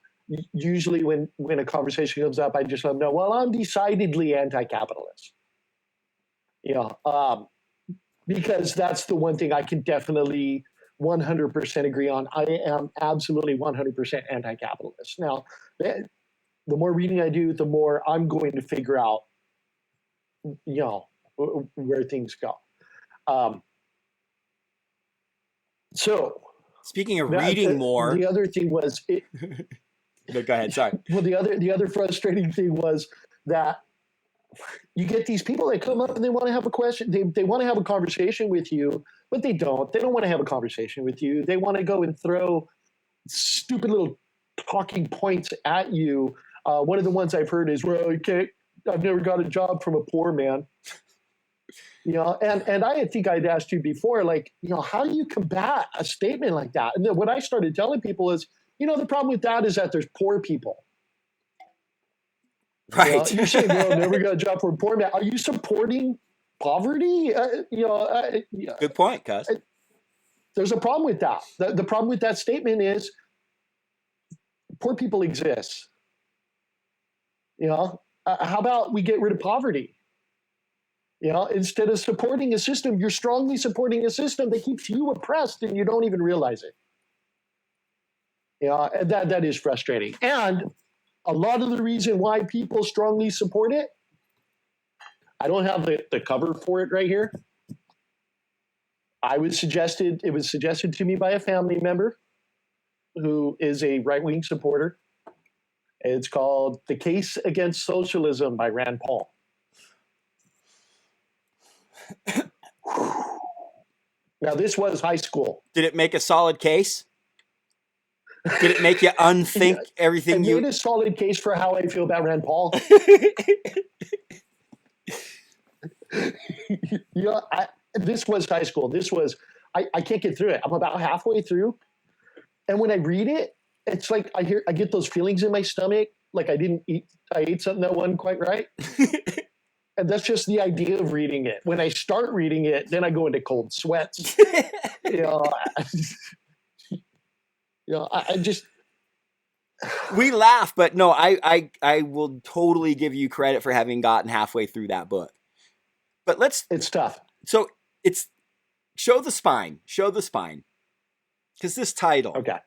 usually when a conversation comes up, I just let them know, well, I'm decidedly anti-capitalist. Because that's the one thing I can definitely 100% agree on. I am absolutely 100% anti-capitalist. Now, the more reading I do, the more I'm going to figure out, where things go. So, speaking of reading more, the other thing was no, go ahead. Sorry. Well, the other frustrating thing was that you get these people that come up and they want to have a question. They want to have a conversation with you, but they don't. They don't want to have a conversation with you. They want to go and throw stupid little talking points at you. One of the ones I've heard is, well, I've never got a job from a poor man. And I think I'd asked you before, like, how do you combat a statement like that? And then what I started telling people is, the problem with that is that there's poor people. Right. You're saying, well, never got a job for a poor man. Are you supporting poverty? Good point, Cuz. There's a problem with that. The problem with that statement is poor people exist. How about we get rid of poverty? Instead of supporting a system, you're strongly supporting a system that keeps you oppressed and you don't even realize it. And that is frustrating. And a lot of the reason why people strongly support it, I don't have the cover for it right here. It was suggested to me by a family member who is a right-wing supporter. It's called The Case Against Socialism by Rand Paul. Now, this was high school. Did it make a solid case? Did it make you unthink everything you... It made a solid case for how I feel about Rand Paul. This was high school. This was... I can't get through it. I'm about halfway through. And when I read it, it's like I get those feelings in my stomach, like I ate something that wasn't quite right. And that's just the idea of reading it. When I start reading it, then I go into cold sweats. you know, I just. We laugh, but no, I will totally give you credit for having gotten halfway through that book. But it's tough. So it's show the spine, because this title, okay,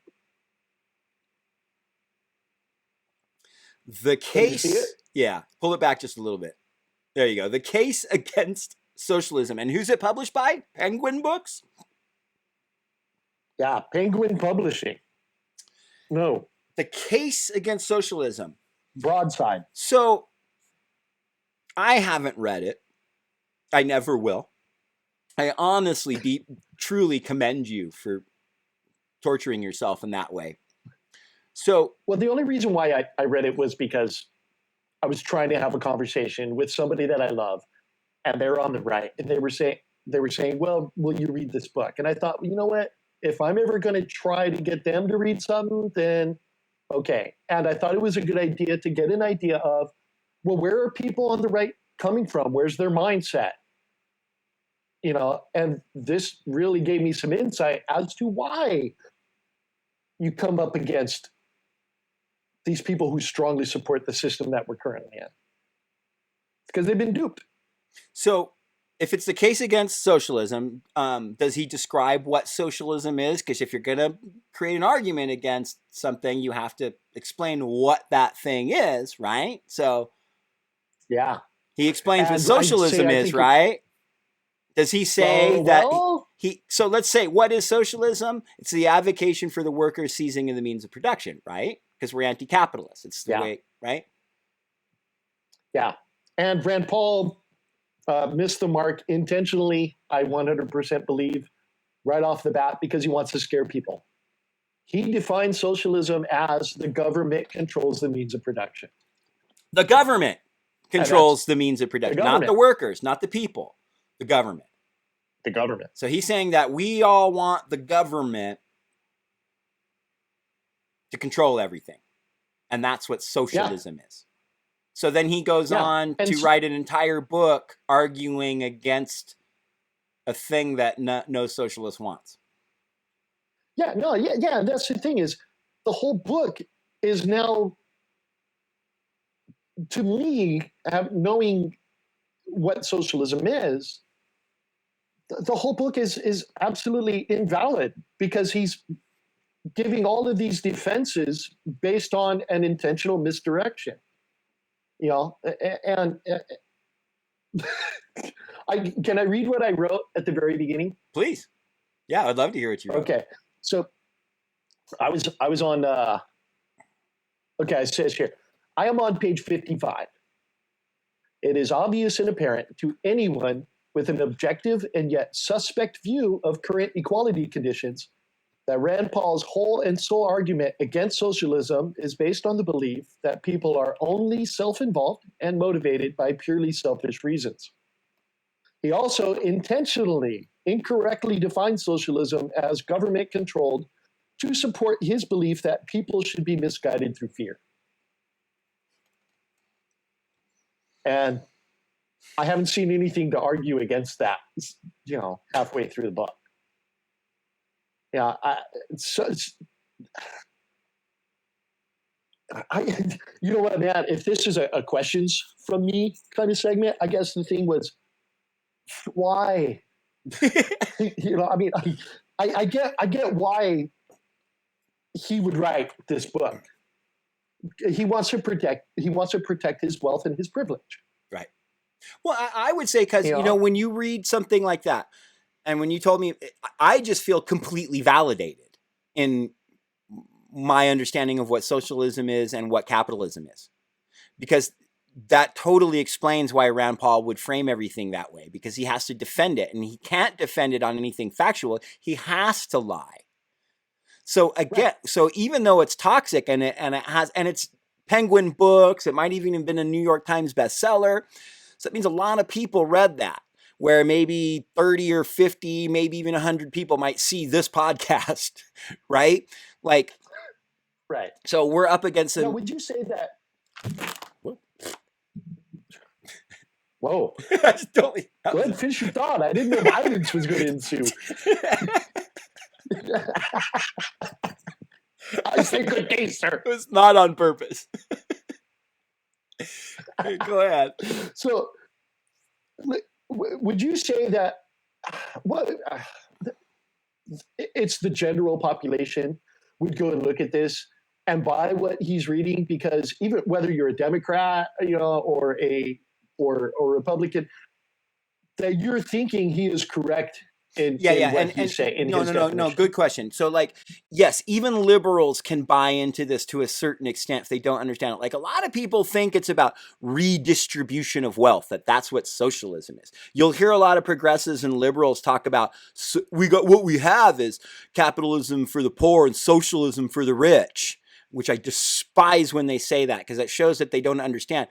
the case, yeah, pull it back just a little bit. There you go. The Case Against Socialism, and who's it published by? Penguin Books. Yeah, Penguin Publishing. No. The Case Against Socialism. Broadside. So, I haven't read it. I never will. I honestly, truly commend you for torturing yourself in that way. So, well, the only reason why I read it was because I was trying to have a conversation with somebody that I love, and they're on the right, and they were saying, well, will you read this book? And I thought, well, you know what? If I'm ever going to try to get them to read something, then okay. And I thought it was a good idea to get an idea of, well, where are people on the right coming from? Where's their mindset? And this really gave me some insight as to why you come up against these people who strongly support the system that we're currently in. Because they've been duped. So if it's the Case Against Socialism, does he describe what socialism is? Because if you're going to create an argument against something, you have to explain what that thing is, right? So yeah, he explains what socialism is, right? Does he say so let's say, what is socialism? It's the advocacy for the workers seizing of the means of production, right? Because we're anti-capitalist. It's the way, right? Yeah. And Rand Paul missed the mark intentionally, I 100% believe, right off the bat, because he wants to scare people. He defines socialism as the government controls the means of production. The government controls the means of production, not the workers, not the people, the government. The government. So he's saying that we all want the government to control everything. And that's what socialism is. So then he goes on to write an entire book arguing against a thing that no socialist wants. Yeah, that's the thing is, the whole book is now, to me, knowing what socialism is, the whole book is absolutely invalid, because he's giving all of these defenses based on an intentional misdirection. And can I read what I wrote at the very beginning? Please. Yeah, I'd love to hear what you wrote. Okay. So I was on it says here, I am on page 55. It is obvious and apparent to anyone with an objective and yet suspect view of current equality conditions that Rand Paul's whole and sole argument against socialism is based on the belief that people are only self-involved and motivated by purely selfish reasons. He also intentionally, incorrectly defines socialism as government-controlled to support his belief that people should be misguided through fear. And I haven't seen anything to argue against that, halfway through the book. Yeah, you know what, man? If this is a questions from me kind of segment, I guess the thing was, why? I get why he would write this book. He wants to protect his wealth and his privilege. Right. Well, I would say, because when you read something like that, and when you told me, I just feel completely validated in my understanding of what socialism is and what capitalism is, because that totally explains why Rand Paul would frame everything that way, because he has to defend it, and he can't defend it on anything factual. He has to lie. So again, So even though it's toxic and it's Penguin Books, it might even have been a New York Times bestseller. So that means a lot of people read that, where maybe 30 or 50, maybe even 100 people might see this podcast, right? Right. So we're up against Now, would you say that? Whoa. I just don't. Go ahead and finish your thought. I didn't know violence was going to ensue. I say good day, sir. It was not on purpose. Go ahead. So, would you say that what it's the general population would go and look at this and buy what he's reading? Because even whether you're a Democrat, or a Republican, that you're thinking he is correct in what he's saying. No. Good question. So, like, yes, even liberals can buy into this to a certain extent if they don't understand it. Like, a lot of people think it's about redistribution of wealth, that's what socialism is. You'll hear a lot of progressives and liberals talk about what we have is capitalism for the poor and socialism for the rich, which I despise when they say that, because it shows that they don't understand.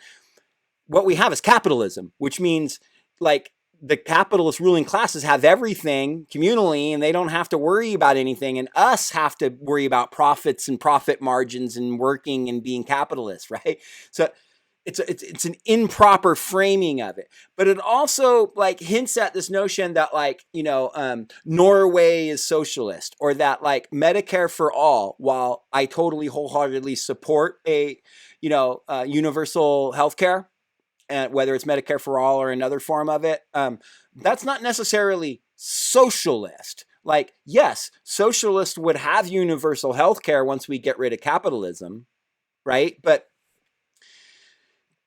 What we have is capitalism, which means, like, the capitalist ruling classes have everything communally, and they don't have to worry about anything. And us have to worry about profits and profit margins and working and being capitalists, right? So it's an improper framing of it. But it also, like, hints at this notion that, like, Norway is socialist, or that, like, Medicare for all, while I totally wholeheartedly support a universal healthcare, and whether it's Medicare for all or another form of it, that's not necessarily socialist. Like, yes, socialists would have universal health care once we get rid of capitalism, right? But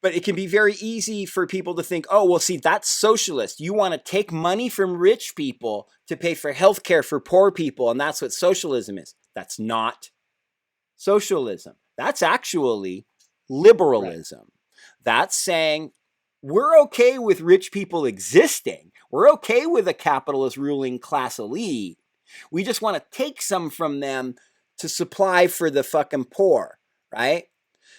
it can be very easy for people to think, oh, well, see, that's socialist. You want to take money from rich people to pay for health care for poor people, and that's what socialism is. That's not socialism. That's actually liberalism. Right. That's saying we're okay with rich people existing. We're okay with a capitalist ruling class elite. We just want to take some from them to supply for the fucking poor, right?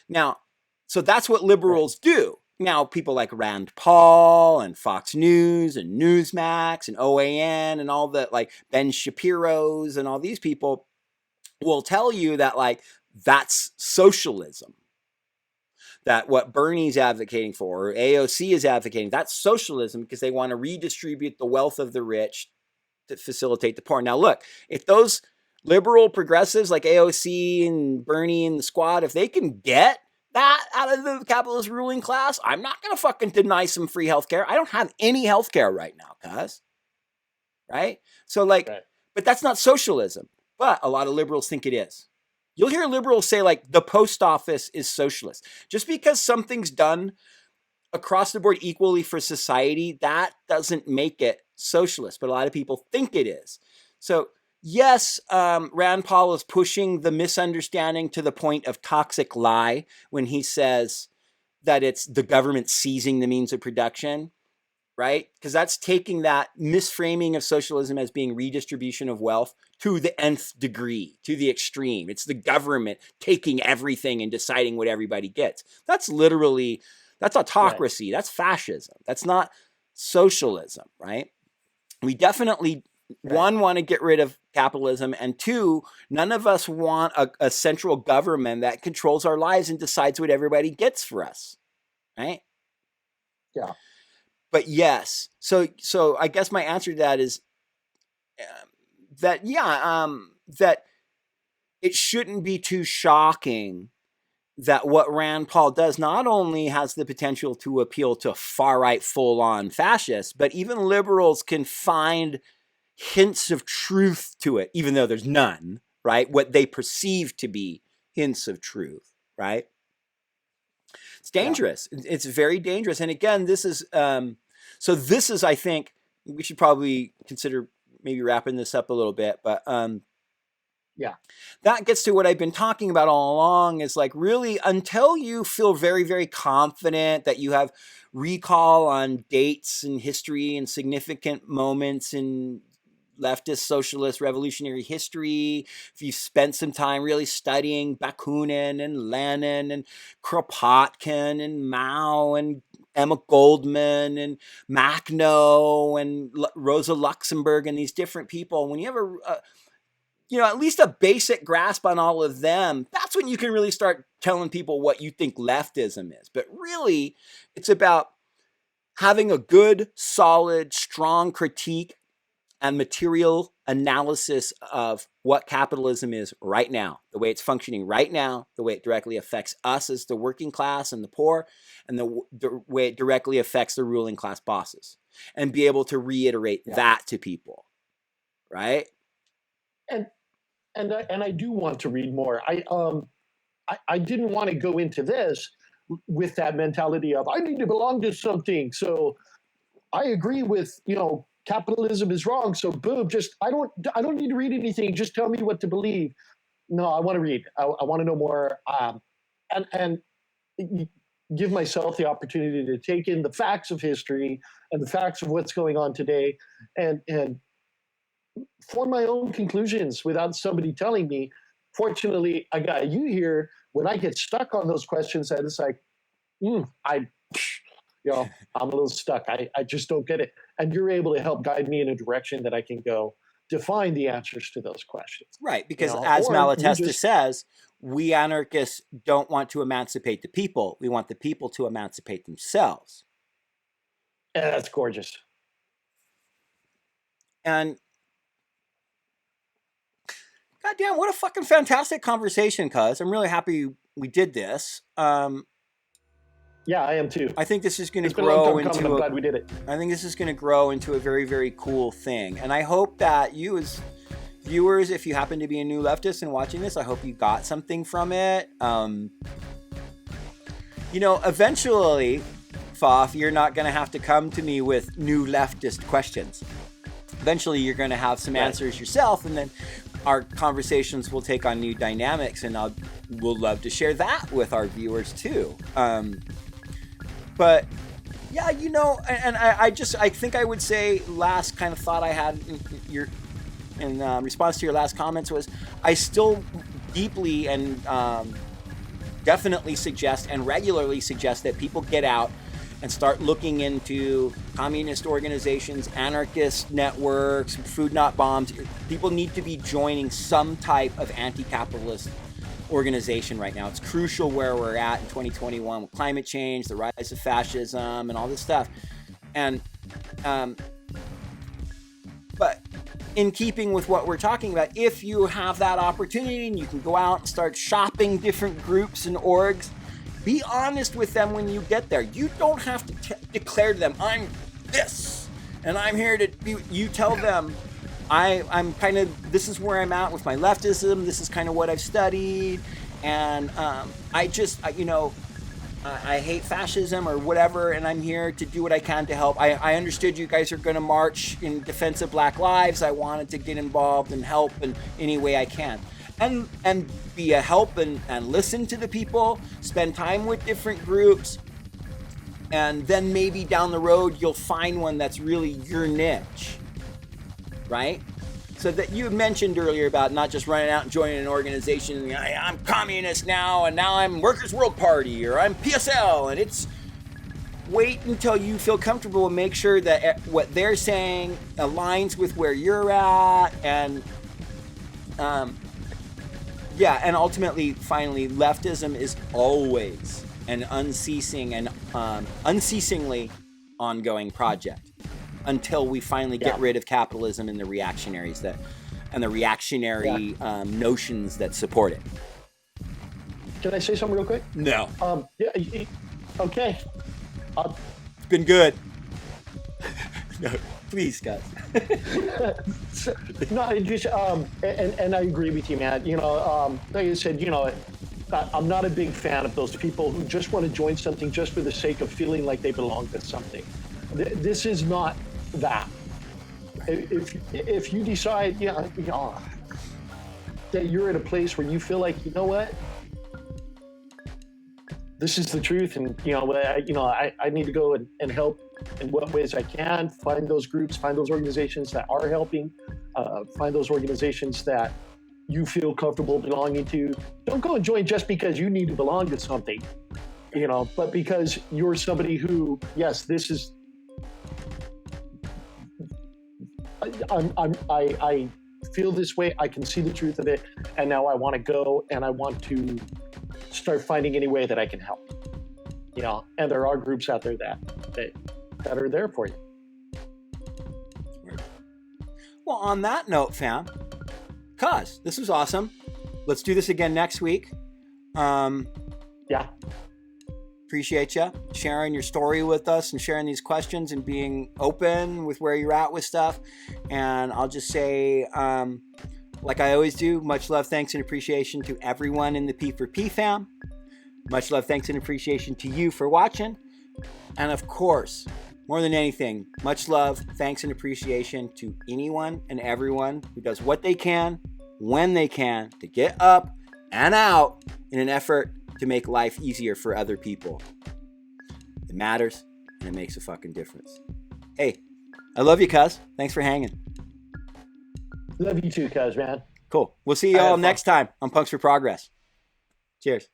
Now, so that's what liberals do. Now, people like Rand Paul and Fox News and Newsmax and OAN and all the, like, Ben Shapiro's and all these people will tell you that, like, that's socialism. That what Bernie's advocating for, or AOC is advocating, that's socialism, because they want to redistribute the wealth of the rich to facilitate the poor. Now, look, if those liberal progressives like AOC and Bernie and the squad, if they can get that out of the capitalist ruling class, I'm not going to fucking deny some free healthcare. I don't have any healthcare right now, cuz. Right? So, like, but that's not socialism. But a lot of liberals think it is. You'll hear liberals say, like, the post office is socialist. Just because something's done across the board equally for society, that doesn't make it socialist. But a lot of people think it is. So, yes, Rand Paul is pushing the misunderstanding to the point of toxic lie when he says that it's the government seizing the means of production. Right? Because that's taking that misframing of socialism as being redistribution of wealth to the nth degree, to the extreme. It's the government taking everything and deciding what everybody gets. That's literally, that's autocracy. Right. That's fascism. That's not socialism, right? We definitely, one, want to get rid of capitalism, and two, none of us want a central government that controls our lives and decides what everybody gets for us, right? Yeah. But yes, so I guess my answer to that is that it shouldn't be too shocking that what Rand Paul does not only has the potential to appeal to far-right, full-on fascists, but even liberals can find hints of truth to it, even though there's none, right? What they perceive to be hints of truth, right? It's dangerous. Yeah. It's very dangerous. And again, this is, I think, we should probably consider maybe wrapping this up a little bit, but that gets to what I've been talking about all along, is, like, really, until you feel very, very confident that you have recall on dates and history and significant moments in leftist, socialist, revolutionary history, if you've spent some time really studying Bakunin and Lenin and Kropotkin and Mao and Emma Goldman and Makhno and Rosa Luxemburg and these different people, when you have at least a basic grasp on all of them, that's when you can really start telling people what you think leftism is. But really, it's about having a good, solid, strong critique and material analysis of what capitalism is right now, the way it's functioning right now, the way it directly affects us as the working class and the poor, and the way it directly affects the ruling class bosses, and be able to reiterate that to people, right? And I do want to read more. I didn't want to go into this with that mentality of I need to belong to something. So I agree with, capitalism is wrong. So boom, I don't need to read anything. Just tell me what to believe. No, I want to read. I want to know more. And give myself the opportunity to take in the facts of history and the facts of what's going on today, and form my own conclusions without somebody telling me. Fortunately, I got you here. When I get stuck on those questions, and it's like, I'm a little stuck. I just don't get it. And you're able to help guide me in a direction that I can go to find the answers to those questions. Right, because as Malatesta says, we anarchists don't want to emancipate the people. We want the people to emancipate themselves. And that's gorgeous. And goddamn, what a fucking fantastic conversation, cuz. I'm really happy we did this. Yeah, I am too. I think this is going to grow into. I'm glad we did it. I think this is going to grow into a very, very cool thing, and I hope that you, as viewers, if you happen to be a new leftist and watching this, I hope you got something from it. Eventually, Phoph, you're not going to have to come to me with new leftist questions. Eventually, you're going to have some answers yourself, and then our conversations will take on new dynamics, and we'll love to share that with our viewers too. But yeah, and I think I would say last kind of thought I had in response to your last comments was I still deeply and definitely suggest and regularly suggest that people get out and start looking into communist organizations, anarchist networks, food not bombs. People need to be joining some type of anti-capitalist organization right now. It's crucial where we're at in 2021 with climate change, the rise of fascism, and all this stuff. And but in keeping with what we're talking about, if you have that opportunity and you can go out and start shopping different groups and orgs, be honest with them when you get there. You don't have to declare to them, I'm this, and I'm here to be. You tell them, I'm kind of, this is where I'm at with my leftism, this is kind of what I've studied, and I hate fascism or whatever, and I'm here to do what I can to help. I understood you guys are going to march in defense of Black lives. I wanted to get involved and help in any way I can. And be a help and listen to the people, spend time with different groups, and then maybe down the road you'll find one that's really your niche, right? So that you mentioned earlier about not just running out and joining an organization, I'm communist now, and now I'm Workers' World Party, or I'm PSL, and it's wait until you feel comfortable and make sure that what they're saying aligns with where you're at, and and ultimately, finally, leftism is always an unceasing and unceasingly ongoing project until we finally get rid of capitalism and the reactionaries notions that support it. Can I say something real quick? No. Okay. It's been good. No, please, guys. No, I just and I agree with you, man. Like I said, I'm not a big fan of those people who just want to join something just for the sake of feeling like they belong to something. This is not that. If you decide, that you're in a place where you feel like, you know what, this is the truth, and I need to go and help in what ways I can. Find those groups, find those organizations that are helping, find those organizations that you feel comfortable belonging to. Don't go and join just because you need to belong to something, but because you're somebody who, yes, this is. I feel this way. I can see the truth of it, and now I want to go and I want to start finding any way that I can help. And there are groups out there that that are there for you. Well, on that note, fam, cuz this was awesome. Let's do this again next week. Yeah. Appreciate you sharing your story with us and sharing these questions and being open with where you're at with stuff. And I'll just say, like I always do, much love, thanks, and appreciation to everyone in the P4P fam. Much love, thanks, and appreciation to you for watching. And of course, more than anything, much love, thanks, and appreciation to anyone and everyone who does what they can, when they can, to get up and out in an effort to make life easier for other people. It matters, and it makes a fucking difference. Hey, I love you, cuz. Thanks for hanging. Love you too, cuz, man. Cool. We'll see you all next time on Punks for Progress. Cheers.